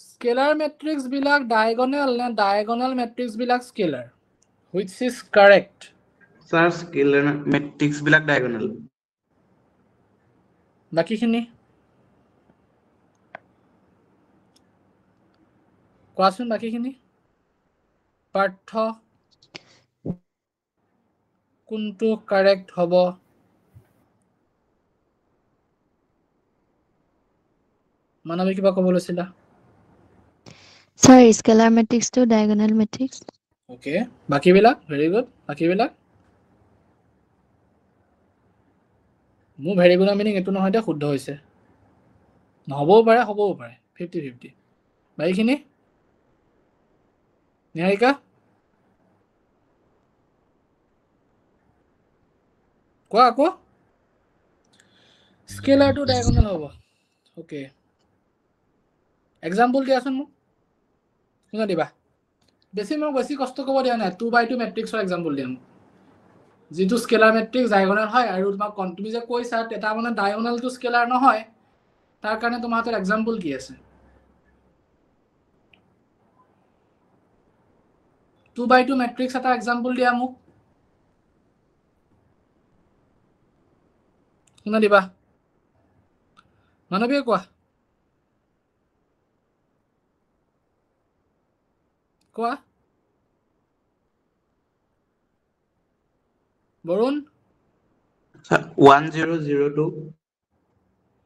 স্কেলাৰ মেট্ৰিক্স বিলাক ডায়াগোনাল নে ডায়াগোনাল মেট্ৰিক্স বিলাক scalar which is correct sir scalar matrix বিলাক ডায়াগোনাল বাকিখিনি কোৱাচোন বাকিখিনি পাৰ্থ কোনটো কাৰেক্ট হ'ব মানৱী কিবা ক'ব লৈছিলা স্যাৰ স্কেলাৰ মেট্ৰিক্সটো ডায়াগোনাল মেট্ৰিক্স ওকে বাকিবিলাক ভেৰি গুড বাকিবিলাক মোৰ ভেৰি গুডৰ মিনিং এইটো নহয় দে শুদ্ধ হৈছে নহ'বও পাৰে হ'বও পাৰে 50-50 বাকিখিনি নিহাৰিকা কোৱা আকৌ স্কেলাৰটো ডায়াগোনাল হ'ব ওকে এক্সাম্পল দিয়াচোন মোক শুনা দিবা বেছি কষ্ট ক'ব দিয়া নাই 2x2 মেট্ৰিক্সৰ এক্সাম্পল দিয়া মোক যিটো স্কেলাৰ মেট্ৰিক্স ডায়াগোনাল হয় আৰু তোমাক তুমি যে কৈছা এটা মানে ডায়াগোনালটো স্কেলাৰ নহয় তাৰ কাৰণে তোমাৰ হাতত এক্সাম্পল কি আছে 2x2 মেট্ৰিক্স এটা এক্সাম্পল দিয়া মোক শুনা দিবা মানৱীয়ে কোৱা বৰুণ 1002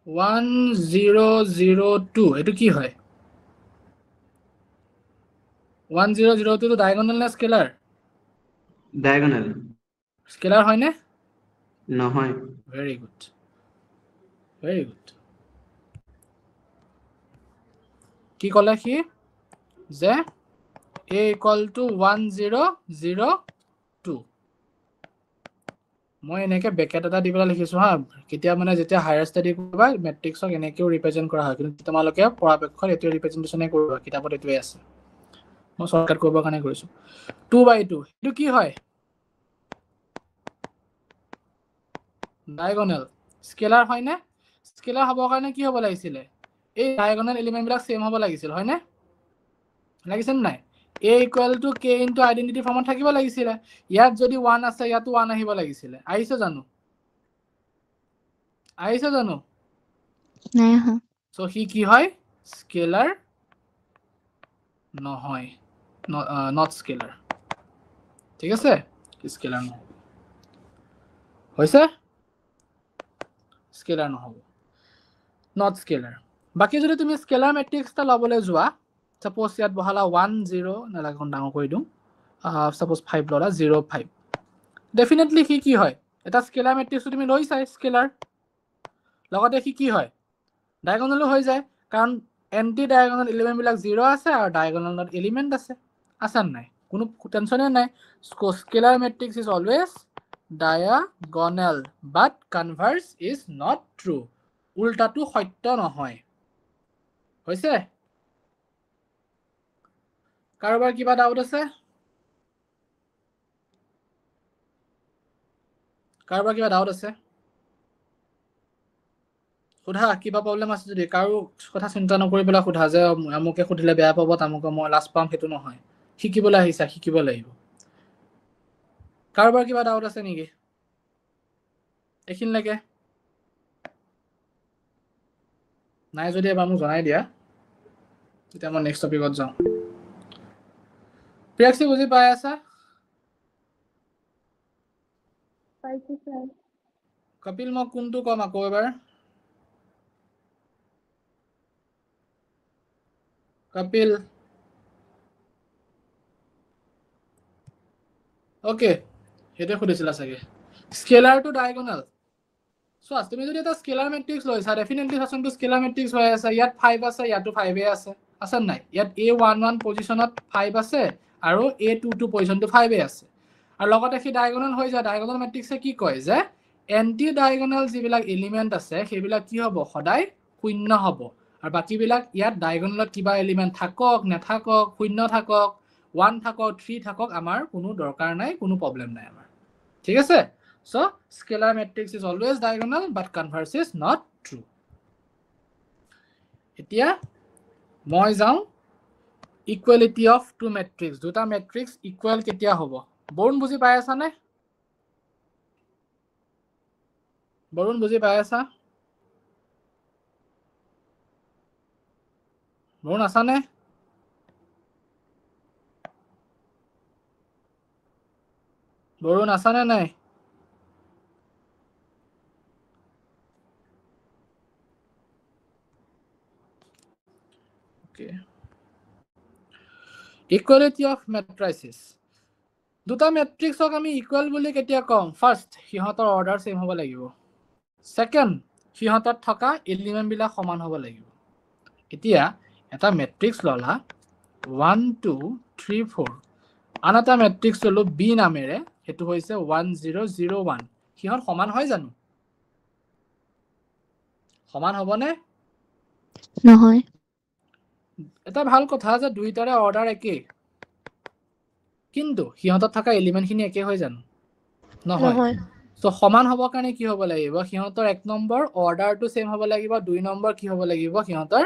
1002 এটো কি হয় 1002 তো ডায়াগোনাল না স্কেলাৰ ডায়াগোনাল স্কেলাৰ হয় নে নহয় ভেৰি গুড ভেৰি গুড কি ক'লে সি যে a equal to 1002 মই এনেকে ব্ৰেকেট এটা দি পেলাই লিখিছো হা কেতিয়া মানে যেতিয়া হায়াৰ ষ্টাডি কৰিবা মেট্ৰিক্সক এনেকেও ৰিপ্ৰেজেন্ট কৰা হয় কিন্তু তোমালোকে পৰাপক্ষত এটো ৰিপ্ৰেজেন্টেশনে কৰিবা কিতাপত এটোৱে আছে মই শৰ্টকাট কৰিবৰ কাৰণে কৰিছো 2/2 এটো কি হয় ডায়াগোনাল স্কেলাৰ হয় না স্কেলাৰ হ'ব কাৰণে কি হ'ব লাগিছিল এই ডায়াগোনাল এলিমেন্ট বিলাক সেম হ'ব লাগিছিল হয় না লাগিছে নাই a equal to k into identity ফৰ্মত থাকিব লাগিছিল ইয়াত যদি 1 আছে ইয়াতো 1 আহিব লাগিছিল আহিছে জানো নাই হা সো হি কি হয় স্কেলাৰ নহয় নট স্কেলাৰ ঠিক আছে স্কেলাৰ নহয় হৈছে স্কেলাৰ নহব নট স্কেলাৰ বাকি যদি তুমি স্কেলাৰ মেট্ৰিক্সটা লবলৈ যোৱা suppose ইয়াত বহালা 1 0 নালাগে কোন ডাঙৰ কৰি দিম suppose 5 ললা 0 5 ডেফিনেটলি কি হয় এটা স্কেলাৰ মেট্ৰিক্স তুমি লৈছা স্কেলাৰ লগতে কি হয় ডায়াগোনাল হৈ যায় কাৰণ এন্টি ডায়াগোনাল এলিমেন্ট বিলাক 0 আছে আৰু ডায়াগোনালত এলিমেন্ট আছে নাই কোনো টেনচনে নাই scalar matrix is always diagonal but converse is not true উল্টাটো সত্য নহয় হৈছে কাৰোবাৰ কিবা ডাউট আছে সোধা কিবা প্ৰবলেম আছে যদি কাৰো কথা চিন্তা নকৰি পেলাই সোধা যে আমুকে সুধিলে বেয়া পাব তামুকে মই লাজ পাম সেইটো নহয় শিকিবলৈ আহিছা শিকিব লাগিব কাৰোবাৰ কিবা ডাউট আছে নেকি এখিনলৈকে নাই যদি এবাৰ মোক জনাই দিয়া তেতিয়া মই নেক্সট টপিকত যাওঁ প্ৰিয়াক্ষী বুজি পাই আছা পাইছো স্যাৰ কপিল মই কোনটো কম আকৌ এবাৰ কপিল ওকে হেতে খুদিছিলা চাগে স্কেলাৰ টু ডায়াগোনাল সো তুমি যদি এটা স্কেলাৰ মেট্ৰিক্স লৈছা ডেফিনেটলি সাচনটো স্কেলাৰ মেট্ৰিক্স হৈ আছে ইয়াত 5 আছে ইয়াতো 5 এ আছে নাই ইয়াত a11 পজিশনত 5 আছে আৰু a22 পজিশনটো 5 এ আছে আৰু লগতে কি ডায়াগোনাল হৈ যায় ডায়াগোনাল মেট্ৰিক্সে কি কয় যে এন্টি ডায়াগোনাল যিবিলাক এলিমেন্ট আছে সেইবিলাক কি হ'ব সদায় শূন্য হ'ব আৰু বাকি বিলাক ইয়াত ডায়াগোনালত কিবা এলিমেন্ট থাকক নাথাকক শূন্য থাকক 1 থাকক 3 থাকক আমাৰ কোনো দৰকাৰ নাই কোনো প্ৰবলেম নাই আমাৰ ঠিক আছে so scalar matrix is always diagonal but converse is not true এতিয়া মই যাওঁ equality of two matrix দুটা matrix equal কেতিয়া হ'ব বৰুণ বুজি পাই আছা নে বৰুণ বুজি পাই আছা বৰুণ আছা নে বৰুণ আছা নে নাই okay equality of matrices দুটা মেট্ৰিক্সক আমি ইকুৱেল বুলি কেতিয়া কম ফাৰ্স্ট সিহঁতৰ অৰ্ডাৰ সেম হ'ব লাগিব সেকেন্ড সিহঁতত থকা এলিমেন্ট বিলাক সমান হ'ব লাগিব এতিয়া এটা মেট্ৰিক্স ললা 1 2 3 4 আনটা মেট্ৰিক্স ললো b নামেৰে হেতু হৈছে 1001 সিহঁত সমান হয় জানো সমান হ'বনে নহয় এটা ভাল কথা যে দুইটাৰে অৰ্ডাৰ একে কিন্তু সিহঁতত থকা এলিমেন্ট খিনি একে হৈ জানো নহয় সো সমান হ'ব কাৰণে কি হ'ব লাগিব সিহঁতৰ এক নম্বৰ অৰ্ডাৰটো সেম হ'ব লাগিব দুই নম্বৰ কি হ'ব লাগিব সিহঁতৰ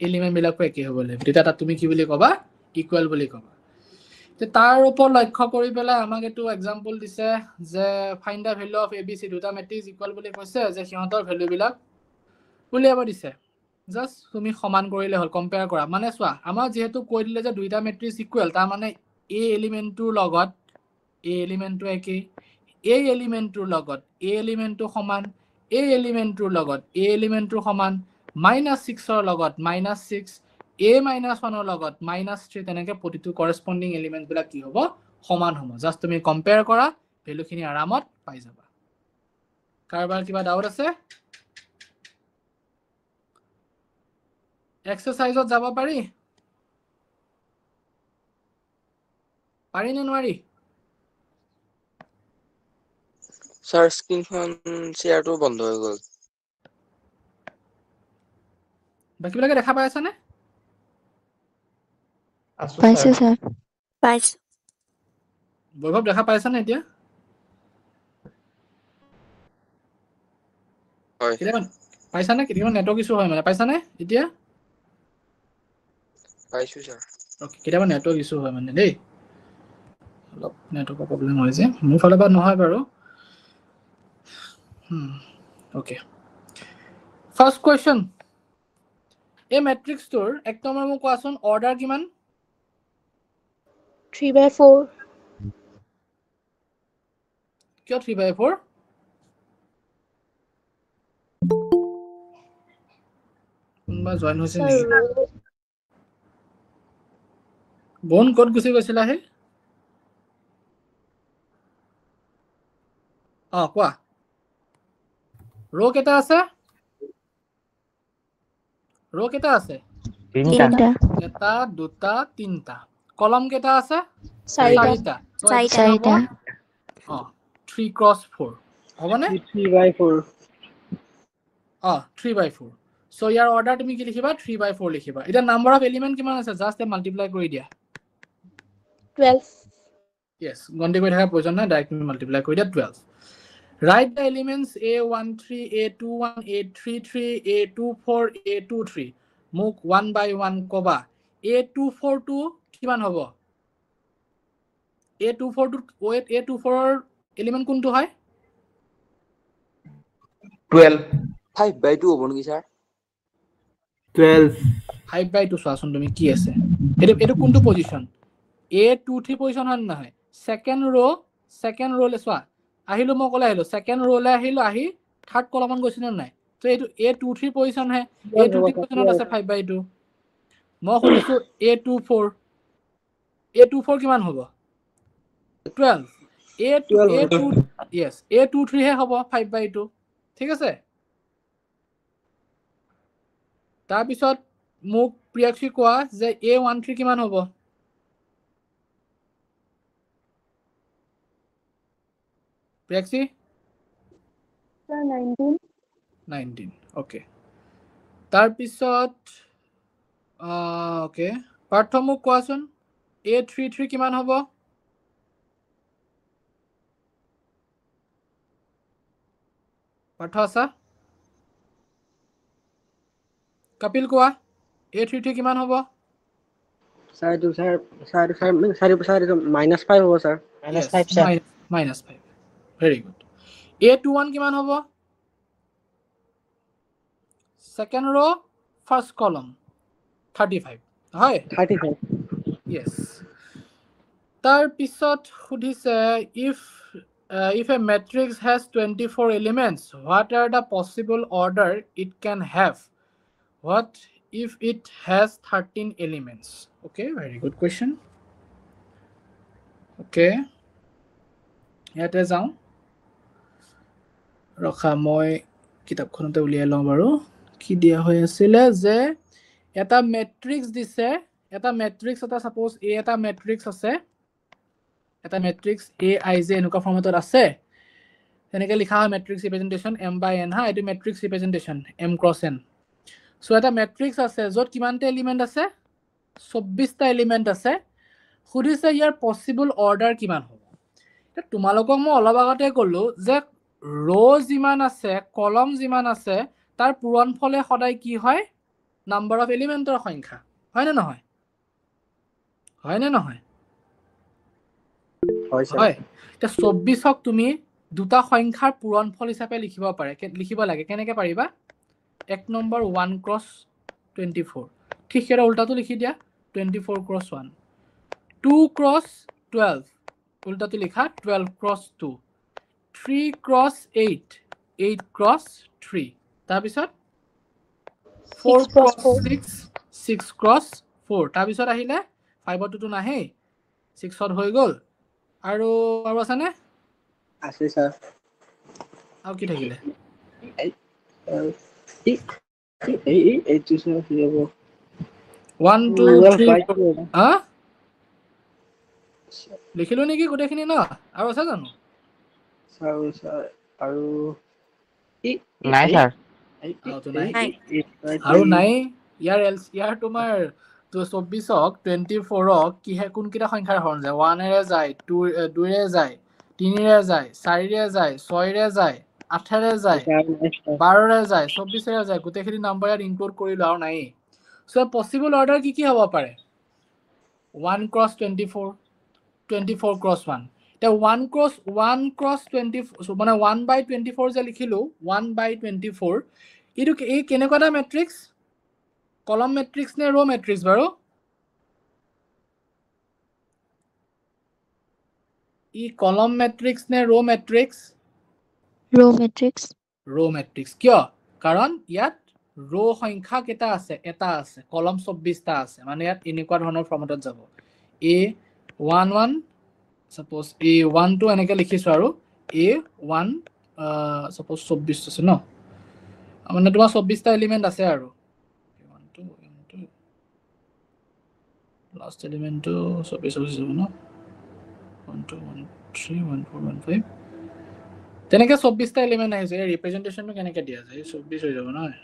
এলিমেন্ট বিলাকো একে হ'ব লাগিব তেতিয়া তুমি কি বুলি কবা ইকুৱেল বুলি কবা তে তাৰ ওপৰত লক্ষ্য কৰি পেলাই আমাক এটো एग्जांपल দিছে যে find da value of abc দুটা মেট্ৰিক্স ইকুৱেল বুলি কৈছে যে সিহঁতৰ ভ্যালু বিলাক উলিয়াব দিছে জাস্ট তুমি সমান কৰিলে হল কম্পেয়াৰ কৰা মানে চোৱা আমাৰ যেহেতু কৈ দিলে যে দুইটা মেট্ৰিক্স ইকুৱেল তাৰ মানে a এলিমেন্টৰ লগত a এলিমেন্টটো একে a এলিমেন্টৰ লগত a এলিমেন্টটো সমান a এলিমেন্টৰ লগত a এলিমেন্টটো সমান -6 ৰ লগত -6 a - 1 ৰ লগত -3 তেনেকে প্ৰতিটো কৰেসপন্ডিং এলিমেন্ট বিলাক কি হ'ব সমান হ'ব জাস্ট তুমি কম্পেয়াৰ কৰা ভ্যালুখিনি আৰামত পাই যাবা কাৰোবাৰ কিবা ডাউট আছে এক্সাৰসাইজত যাব পাৰি নে নোৱাৰি স্যাৰ স্ক্ৰীনখন শ্বেয়াৰটো বন্ধ হৈ গ'ল বাকীবিলাকে দেখা পাই আছানে আছো পাইছো ছাৰ ছাৰ পাইছো বৈভৱ দেখা পাইছানে এতিয়া হয় কেতিয়াবা পাইছানে কেতিয়াবা নেটৱৰ্ক ইছ্যু হয় মানে পাইছানে এতিয়া পাইছো স্যাৰ ওকে কেতিয়াবা নেটৱৰ্ক ইছ্যু হয় মানে দেই অলপ নেটৱৰ্কৰ প্ৰব্লেম হয় যে মোৰ ফালৰ পৰা নহয় বাৰু ওকে ফাৰ্ষ্ট কোৱেশ্চন এই মেট্ৰিক্সটোৰ এক নম্বৰ মোক কোৱাচোন অৰ্ডাৰ কিমান 3/4 কিয় 3/4 কোনবা জয়েন হৈছে নেকি বন ক'ত গুচি গৈছিলা হে কোৱা ৰ' কেইটা আছে তিনিটা এটা দুটা তিনিটা কলম কেইটা আছে চাৰিটা চাৰিটা 3 × 4 হ'বনে 3/4 3/4 সো ইয়াৰ অৰ্ডাৰ তুমি কি লিখিবা 3/4 লিখিবা এটা নাম্বাৰ অফ এলিমেন্ট কিমান আছে জাস্ট মাল্টিপ্লাই কৰি দিয়া 12 yes গন্তি কৰি থকা প্ৰয়োজন নাই ডাইৰেক্ট তুমি মাল্টিপ্লাই কৰি দিয়া 12 write the elements a13 a21 a33 a24 a23 মোক 1 by 1 কবা a24 টো কিমান হ'ব a24 টো a24 ৰ এলিমেন্ট কোনটো হয় 12 5/2 হ'ব নেকি স্যাৰ 12 5/2 চোৱাচোন তুমি কি আছে এটো কোনটো পজিশন a23 পজিশন হয় নহয় সেকেন্ড ৰ' চোৱা আহিলো মই কলে আহিলো সেকেন্ড ৰ'লে আহিলো আহি থাৰ্ড কলমত গৈছিল নাই তো এটো a23 পজিশন হে a23 পজিশনত আছে 5/2 মই সুধিছো a24 কিমান হ'ব 12 a23 হে হ'ব 5/2 ঠিক আছে তাৰ পিছত মোক প্ৰিয়াক্ষী কোৱা যে a13 কিমান হ'ব প্ৰিয়াক্ষী 19 ওকে তাৰ পিছত ওকে পাৰ্থ মোক কোৱাচোন a33 কিমান হ'ব পাৰ্থ আছা কপিল কোৱা a33 কিমান হ'ব স্যাৰ এইটো স্যাৰ -5 হ'ব স্যাৰ -5 ভেৰি গুড a21 কিমান হ'ব সেকেন্ড ৰ ফাৰ্স্ট কলম 35 হয় 35 yes তাৰ পিছত সুধিছে if a matrix has 24 elements what are the possible order it can have what if it has 13 elements okay very good question okay ইয়াতে যাওঁ ৰখা মই কিতাপখনতে উলিয়াই লওঁ বাৰু কি দিয়া হৈ আছিল যে এটা মেট্ৰিক্স দিছে এটা মেট্ৰিক্স এটা সাপোজ এ এটা মেট্ৰিক্স আছে এটা মেট্ৰিক্স এ আই জে এনেকুৱা ফৰ্মেটত আছে তেনেকে লিখা হয় মেট্ৰিক্স ৰিপ্ৰেজেন্টেশন m/n হা এটো মেট্ৰিক্স ৰিপ্ৰেজেন্টেশন m × n সো এটা মেট্ৰিক্স আছে যত কিমানটা এলিমেন্ট আছে 24টা এলিমেন্ট আছে সুধিছে ইয়াৰ পসিবল অৰ্ডাৰ কিমান হ'ব তোমালোকক মই অলপ আগতে ক'লো যে ৰ' যিমান আছে কলম যিমান আছে তাৰ পূৰণফলে সদায় কি হয় নাম্বাৰ অফ এলিমেন্টৰ সংখ্যা হয় নে নহয় হয় এটা 24ক তুমি দুটা সংখ্যাৰ পূৰণফল হিচাপে লিখিব লাগে কেনেকৈ পাৰিবা এক নম্বৰ 1 × 24 ঠিক হেৰা উল্টাটো লিখি দিয়া 24 × 1 2 × 12 উল্টাটো লিখা 12 × 2 3 × 8 8 × 3 তাৰ পিছত 4 × 6 6 × 4 তাৰ পিছত আহিলে 5 টো নাহে 6ত হৈ গ'ল আৰু আছে নে আছে স্যাৰ আৰু কি থাকিলে এই 1 2 Result 3 পাইছো 4 হা লিখিলো নেকি গোটেইখিনি ন আৰু আছে জানো স্যাৰ আৰু নাই ছাৰ আৰুতো নাই। নাই। আৰু নাই ইয়াৰ তোমাৰ 24ক 24ক কিহে কোনকেইটা সংখ্যাৰ হৰণ যায় 1ৰে যায় 2ৰে যায় 3ৰে যায় 4ৰে যায় 6ৰে যায় 8ৰে যায় 12ৰে যায় 24ৰে যায় গোটেইখিনি নম্বৰ ইয়াত ইনক্লুড কৰিলো আৰু নাই সো পসিবল অৰ্ডাৰ কি হ'ব পাৰে 1 ক্ৰছ 24 24 ক্ৰছ 1 এতিয়া 1 ক্ৰছ 24 মানে 1/24 যে লিখিলো 1/24 এইটো এই কেনেকুৱা এটা মেট্ৰিক্স কলম মেট্ৰিক্স নে ৰ' মেট্ৰিক্স বাৰু ই কলম মেট্ৰিক্স নে ৰ' মেট্ৰিক্স Row matrix. ৰ' মেট্ৰিক্স কিয় কাৰণ ইয়াত ৰ' সংখ্যা কেইটা আছে এটা আছে কলম 24টা আছে মানে ইয়াত এনেকুৱা ধৰণৰ ফৰ্মেটত যাব a11 সাপোজ a12 এনেকৈ লিখিছো আৰু a1 সাপোজ 24 আছে ন মানে তোমাৰ 24টা এলিমেন্ট আছে আৰু লাষ্ট এলিমেন্টটো 24 হ'ব ন 1 2 1 3 1 4 1 5 তেনেকে 24টা এলিমেন্ট আহিছে ৰিপ্ৰেজেন্টেশনটো কেনেকৈ দিয়া যায় 24 হৈ যাব নহয়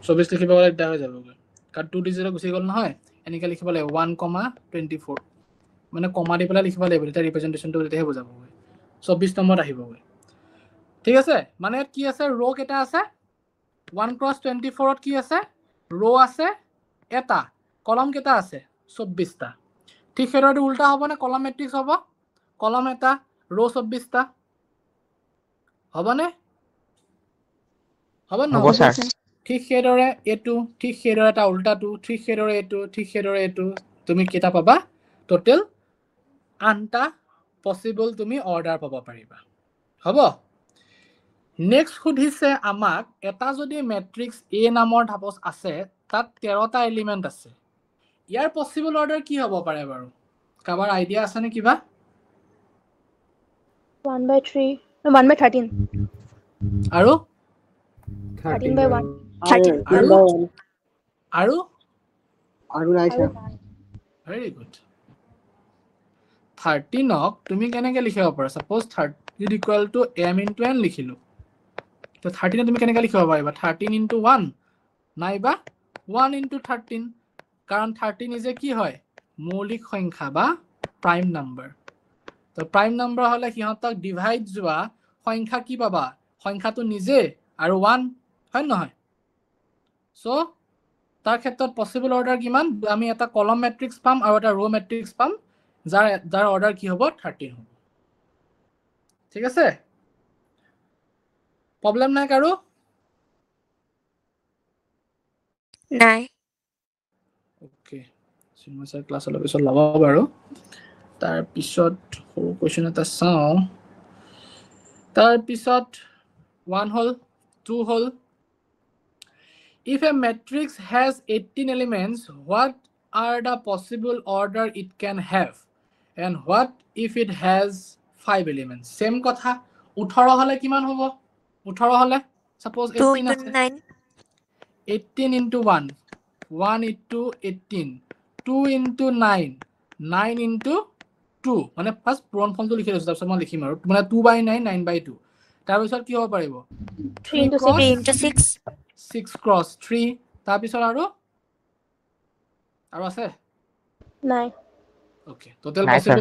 24 লিখিব গ'লে এটা হৈ যাবগৈ কাৰণ 2 ডিজিট গুচি গ'ল নহয় এনেকৈ লিখিব লাগিব 1,24 মানে কমা দি পেলাই লিখিব লাগিব তেতিয়া ৰিপ্ৰেজেন্টেশনটো তেতিয়াহে বুজাবগৈ 24 নম্বৰত আহিবগৈ ঠিক আছে মানে কি আছে ৰ' কেইটা আছে 1 ক্ৰছ 24ত কি আছে ৰ' আছে এটা কলম কেইটা আছে 24টা ঠিক সেইদৰে উল্টা হ'বনে কলম মেট্ৰিক্স হ'ব কলম এটা ৰ' 24টা হ'বনে হ'ব হ'ব নহয় ছাৰ ঠিক সেইদৰে এইটো ঠিক সেইদৰে এটা উল্টাটো ঠিক সেইদৰে এইটো ঠিক সেইদৰে এইটো তুমি কেইটা পাবা টোটেল 8টা পসিবল তুমি অৰ্ডাৰ পাব পাৰিবা হ'ব নেক্সট সুধিছে আমাক এটা যদি মেট্ৰিক্স A নামৰ ধাপস আছে তাত 13টা এলিমেন্ট আছে ইয়াৰ পসিবল অৰ্ডাৰ কি হ'ব পাৰে বাৰু কাবাৰ আইডিয়া আছে নে কিবা 1/3. No, 1/13. আৰু 13/1. আৰু নাই স্যাৰ ভেৰি গুড 13ক তুমি কেনেকৈ লিখিব পাৰা suppose 30 equal to m into n লিখিলো তো 13 তুমি কেনেকৈ লিখিব পাৰিবা 13 ইনটু 1 নাইবা 1 ইনটু 13 কাৰণ 13 ইজ কি হয় মৌলিক সংখ্যা বা প্ৰাইম নাম্বাৰ তো প্ৰাইম নাম্বাৰ হলে সিহঁতক ডিভাইড যোৱা সংখ্যা কি পাবা সংখ্যাটো নিজে আৰু 1 হয় নহয় সো তাৰ ক্ষেত্ৰত পসিবল অৰ্ডাৰ কিমান আমি এটা কলম মেট্ৰিক্স পাম আৰু এটা ৰ' মেট্ৰিক্স পাম যাৰ অৰ্ডাৰ কি হ'ব 13 হ'ব ঠিক আছে প্ৰবলেম নাই কাৰো নাই ওকে চিনময় স্যাৰ ক্লাছ অলপ পিছত ল'ব বাৰু তাৰ পিছত সৰু কোৱেশ্চন এটা চাওঁ তাৰ পিছত 1 হ'ল 2 হ'ল if a matrix has 18 elements what are the possible order it can have and what if it has 5 elements same কথা 18 হলে কিমান হ'ব 18 হলে suppose 2 18 into আছে 9. 18 into 1 1 into 18 2 into 9 9 into 2 মানে ফাৰ্স্ট পূৰণ ফলটো লিখি লৈছো তাৰপিছত মই লিখিম আৰু মানে 2/9 9/2 তাৰপিছত কি হ'ব পাৰিব 3 into 6. 3 into 6. 6 ক্ৰছ 3 তাৰপিছত আৰু আছে নাই ওকে টোটেল নাই, sir.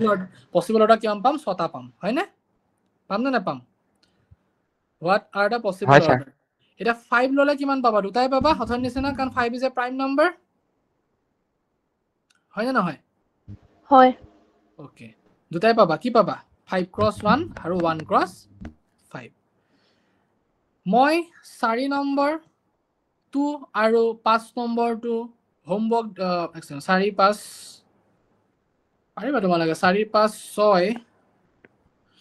পসিবল অৰ্ডাৰ কিমান পাম 6টা পাম হয় নে পাম নে নাপাম হোৱাট আৰ দা পসিবল হয়, sir. অৰ্ডাৰ এটা 5 ললে কিমান পাবা দুটাই পাবা হথৰ নিচিনা কাৰণ 5 ইজ এ প্ৰাইম নাম্বাৰ হয় নে নহয় হয় ওকে দুটাই পাবা কি পাবা 5 ক্ৰছ 1 আৰু 1 ক্ৰছ 5 মই 4 নম্বৰ 2 আৰু 5 নম্বৰটো হোমৱৰ্ক 4 5 পাৰিবা তোমালোকে 4 5 6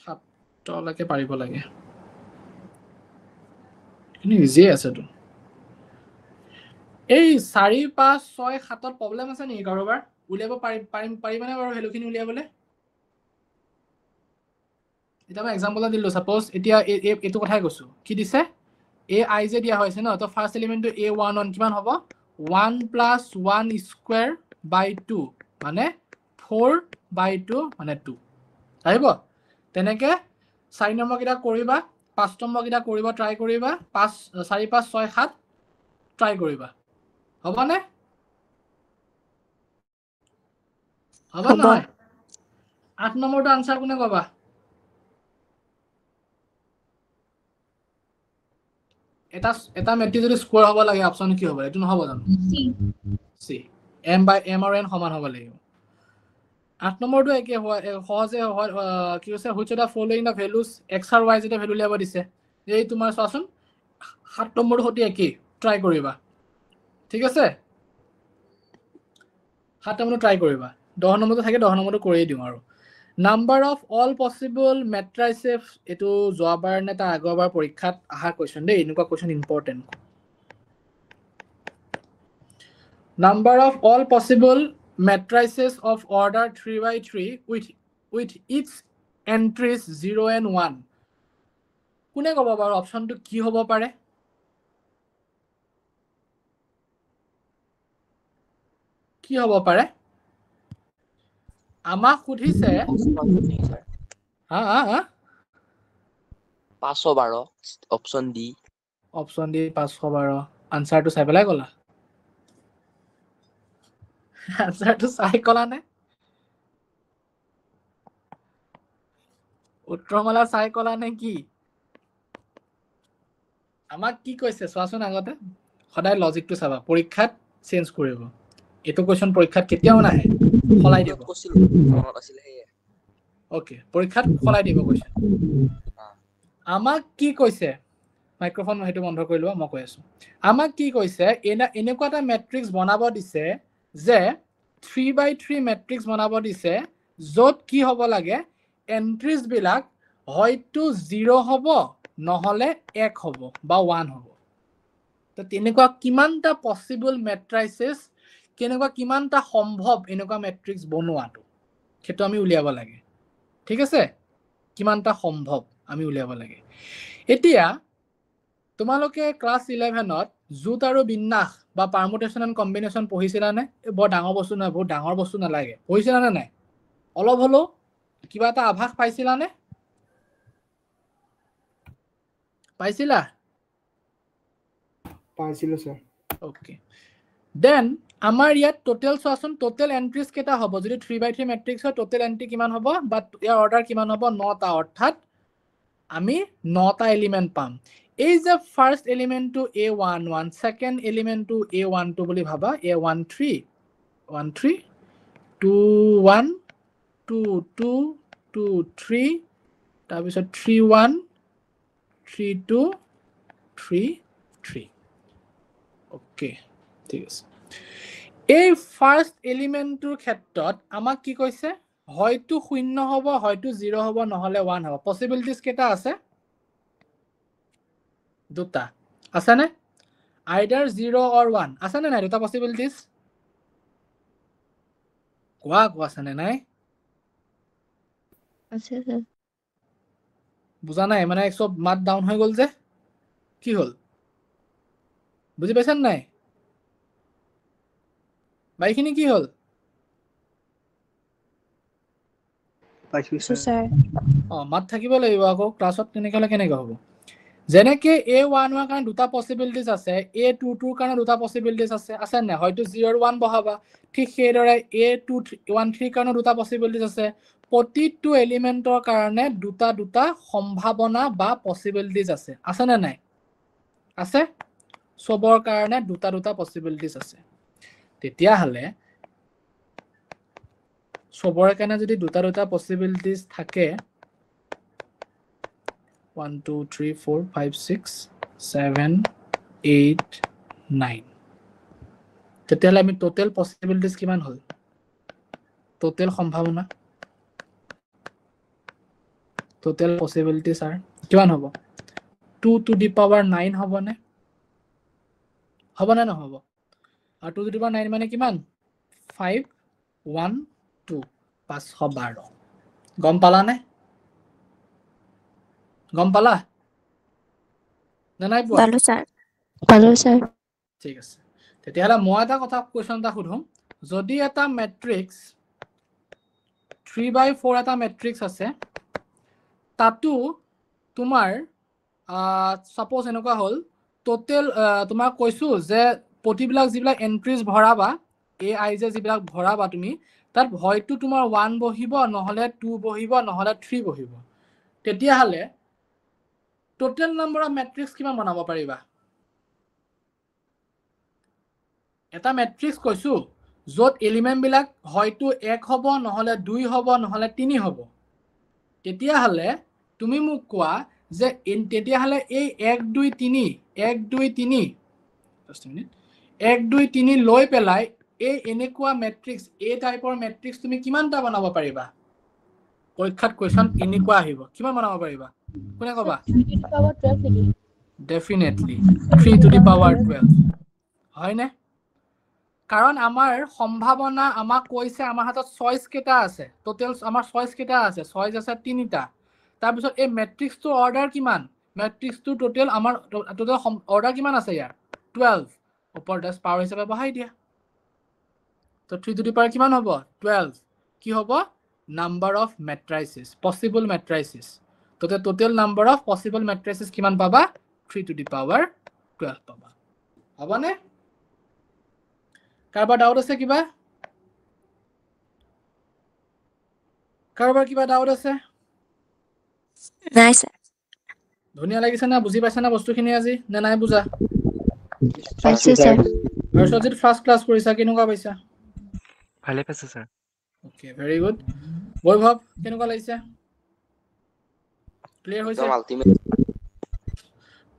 7 লৈকে পাৰিব লাগে কিন্তু ইজি আছে তো এই 4 5 6 7ত প্ৰবলেম আছে নেকি কাৰোবাৰ উলিয়াব পাৰিবানে বাৰু হেলুখিনি উলিয়াবলে এটা মই এক্সাম্পল দিলো সাপোজ এতিয়া এইটো কথাই কৈছো কি দিছে এ আই যে দিয়া হৈছে ন তো ফাৰ্ষ্ট এলিমেন্টটো a11 কিমান হ'ব 1 + 1 স্কয়াৰ বাই 2 মানে 4/2 মানে 2 আহিব তেনেকে 4 নম্বৰ কিটা কৰিবা 5 নম্বৰ কিটা কৰিব ট্ৰাই কৰিবা 5 4 5 6 7 ট্ৰাই কৰিবা হ'বনে হ'ব হ'ব। নহয় 8 নম্বৰটো আনসাৰ কোনে কবা এটা মেট্ৰিক যদি স্কয়াৰ হ'ব লাগে অপচন কি হ'ব এটো নহব জানো সি m বাই m আৰু n সমান হ'ব লাগিব 8 নম্বৰটো একে সহজে কি হৈছে which of the following the values x আৰু y যেটা ভ্যালু লিয়াব দিছে এই তোমাৰ চোৱাচোন 7 নম্বৰটো হতি একে ট্ৰাই কৰিবা ঠিক আছে 7 নম্বৰটো ট্ৰাই কৰিবা 10 নম্বৰটো থাকে 10 নম্বৰটো কৰি দিম আৰু নাম্বাৰ অফ অল পসিবল মেট্ৰাইসেস এটো যোৱাবাৰ নে তা আগৰবাৰ পৰীক্ষাত আহা কোৱেশ্চন দেই এনেকুৱা question important number of all possible matrices of order 3/3 with its entries 0 and 1 কোনে ক'ব বাৰু অপচনটো কি হ'ব পাৰে কি হ'ব পাৰে আমাক সুধিছে হা 512 অপশন ডি অপচন ডি 512 আনসাৰটো চাই পেলাই ক'লা আনসাৰটো চাই ক'লা নে উত্তৰমালা চাই ক'লা নে কি আমাক কি কৈছে চোৱাচোন আগতে সদায় লজিকটো চাবা পৰীক্ষাত চেঞ্জ কৰিব এটো কোৱেশ্চন পৰীক্ষাত কেতিয়াও নাহে ফলাই দিব কৈছিল মনত আছিল হে ওকে পৰীক্ষাত ফলাই দিব কোৱেশ্চন আমাক কি কৈছে মাইক্ৰোফোন হেতু বন্ধ কৰি লোৱা মই কৈ আছো আমাক কি কৈছে এনেকুৱা এটা ম্যাট্ৰিক্স বনাব দিছে যে 3/3 ম্যাট্ৰিক্স বনাব দিছে য'ত কি হ'ব লাগে এন্ট্ৰিজ বিলাক হয়তো 0 হ'ব নহলে 1 হ'ব বা 1 হ'ব তো তেনেকুৱা কিমানটা পসিবল ম্যাট্ৰাইসেস কেনেকুৱা কিমানটা সম্ভৱ এনেকুৱা ম্যাট্ৰিক্স বনোৱাটো সেইটো আমি উলিয়াব লাগে ঠিক আছে কিমানটা সম্ভৱ আমি উলিয়াব লাগে এতিয়া তোমালোকে ক্লাস 11ত জুট আৰু বিন্যাস বা পাৰমুটেশন এন্ড কম্বিনেশন পঢ়িছিলা নে বৰ ডাঙৰ বস্তু নহয় বহুত ডাঙৰ বস্তু নালাগে পঢ়িছিলা নে নাই অলপ হলো কিবা এটা আভাস পাইছিলা নে পাইছিলা পাইছিলো স্যার ওকে দেন আমাৰ ইয়াত টোটাল চোৱাচোন টোটাল এন্ট্ৰিজ কেটা হ'ব যদি 3/3 ম্যাট্ৰিক্সৰ টোটাল এন্ট্ৰি কিমান হ'ব বা ইয়াৰ অৰ্ডাৰ কিমান হ'ব 9টা অৰ্থাৎ আমি 9টা এলিমেন্ট পাম এই যে ফার্স্ট এলিমেন্টটো a11 সেকেন্ড এলিমেন্টটো a12 বুলি ভাবা a13 13 21 22 23 তাৰ পিছত 31 32 33 ওকে ঠিক আছে এই ফাৰ্স্ট এলিমেন্টৰ ক্ষেত্ৰত আমাক কি কৈছে হয়তো 0 হ'ব হয়তো 0 হ'ব নহলে 1 হ'ব পসিবিলিটিজ কেটা আছে দুটা আছে নে আইদাৰ 0 অৰ 1 আছে নে নাই দুটা পসিবিলিটিজ কোৱা আছে নে নাই আছে স্যার বুজা নাই মানে সব মাত ডাউন হৈ গল যে কি হল বুজি পাইছেন নাই বাইখিনি কি হল পাইছো স্যার মাত থাকিব লাগিব আকৌ ক্লাছত কেনেকৈ হ'ব যেনেকে a11 ৰ কাৰণে দুটা পসিবিলিটিজ আছে a22 ৰ কাৰণে দুটা পসিবিলিটিজ আছে না হয়তো 0 আৰু 1 বহাবা ঠিক সেইদৰে a213 ৰ কাৰণে দুটা পসিবিলিটিজ আছে প্ৰতিটো এলিমেন্টৰ কাৰণে দুটা সম্ভাৱনা বা পসিবিলিটিজ আছে না নাই আছে সবৰ কাৰণে দুটা পসিবিলিটিজ আছে তেতিয়া হলে সবৰ কাৰণে যদি দুটা পসিবিলিটিজ থাকে 1 2 3 4 5 6 7 8 9 তেতিয়াহলে আমি টোটাল পসিবিলিটিজ কিমান হল টোটাল সম্ভাৱনা টোটাল পসিবিলিটিজ আর কিমান হ'ব 2 to the power 9 হ'ব নে নহব আর 2 to the power 9 মানে কিমান 5 1 2 512 গম পালা নে গম পালা নে নাই পোৱা? পালো ছাৰ পালো ছাৰ ঠিক আছে তেতিয়াহ'লে মই এটা কথা কুৱেশ্যন এটা সুধো যদি এটা মেট্ৰিক্স 3/4 এটা মেট্ৰিক্স আছে তাতো তোমাৰ সাপোজ এনেকুৱা হ'ল টোটেল তোমাক কৈছো যে প্ৰতিবিলাক যিবিলাক এন্ট্ৰিজ ভৰাবা এ আই যে যিবিলাক ভৰাবা তুমি তাত হয়তো তোমাৰ 1 বহিব নহলে 2 বহিব নহলে 3 বহিব তেতিয়াহ'লে টোটেল নম্বৰ অফ মেট্ৰিক্স কিমান বনাব পাৰিবা এটা মেট্ৰিক্স কৈছো য'ত এলিমেন্ট বিলাক হয়তো 1 হ'ব নহলে 2 হ'ব নহলে 3 হ'ব তেতিয়াহ'লে তুমি মোক কোৱা যে তেতিয়াহ'লে এই 1 2 3 1 2 3 just a minute 1 2 3 লৈ পেলাই এই এনেকুৱা মেট্ৰিক্স এ টাইপৰ মেট্ৰিক্স তুমি কিমানটা বনাব পাৰিবা পৰীক্ষাত কোৱেশ্চন এনেকুৱা আহিব কিমান বনাব পাৰিবা কোনে ক'বা 3 to the power 12 নেকি ডেফিনেটলি 3 to the power 12 হয়নে কাৰণ আমাৰ সম্ভাৱনা আমাক কৈছে আমাৰ হাতত চয়েস কেটা আছে টোটেল আমাৰ চয়েস কেটা আছে চয়েস আছে 3টা তাৰ পিছত এই মেট্ৰিক্সটো অৰ্ডাৰ কিমান মেট্ৰিক্সটো টোটেল আমাৰ টোটেল অৰ্ডাৰ কিমান আছে ইয়াৰ 12 ওপৰ 10 পাৱাৰ হিচাপে বহাই দিয়া তো 3 to the power কিমান হ'ব 12 কি হ'ব নাম্বাৰ অফ মেট্ৰাইসিস পসিবল মেট্ৰাইসিস তো টোটেল নাম্বাৰ অফ পসিবল মেট্ৰাইসিস কিমান পাবা 3 to the power 12 পাবা হবনে কাৰোবাৰ ডাউট আছে কিবা কাৰোবাৰ কিবা ডাউট আছে নাই ছাৰ ধুনীয়া লাগিছে না বুজি পাইছা না বস্তুখিনি আজি নে নাই বুজা পাইছো ছাৰ আৰু সজিত ফাৰ্ষ্ট ক্লাছ কৰিছা কেনেকুৱা পাইছা ভালে পাইছো ছাৰ ওকে ভেৰি গুড বৈভৱ কেনেকুৱা লাগিছে ক্লিয়াৰ হৈছে একদম আল্টিমেট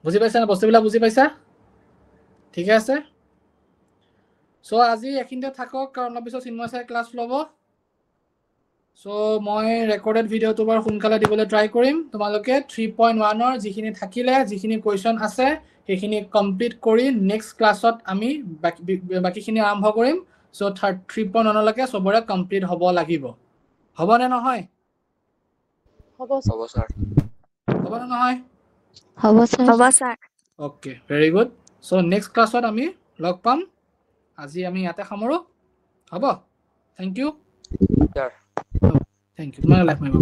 বুজি পাইছা না বস্তুবিলাক বুজি পাইছা ঠিক আছে সো আজি এখিনতে থাকক কাৰণ পিছত চিন্ময় ছাৰে ক্লাছ ল'ব সো মই ৰেকৰ্ডেড ভিডিঅ'টো বাৰু সোনকালে দিবলৈ ট্ৰাই কৰিম তোমালোকে 3.1 ৰ যিখিনি থাকিলে যিখিনি কোৱেশ্চন আছে সেইখিনি কমপ্লিট কৰি নেক্সট ক্লাছত আমি বাকিখিনি আৰম্ভ কৰিম সো 3.1 লৈকে সবৰে কমপ্লিট হ'ব লাগিব হ'বনে নহয় হ'ব হ'ব ছাৰ হ'বনে নহয় হ'ব sir okay very good so next ক্লাছত আমি লগ পাম আজি আমি ইয়াতে সামৰো হ'ব thank you sir thank you তোমাৰ লাইফ মাইবা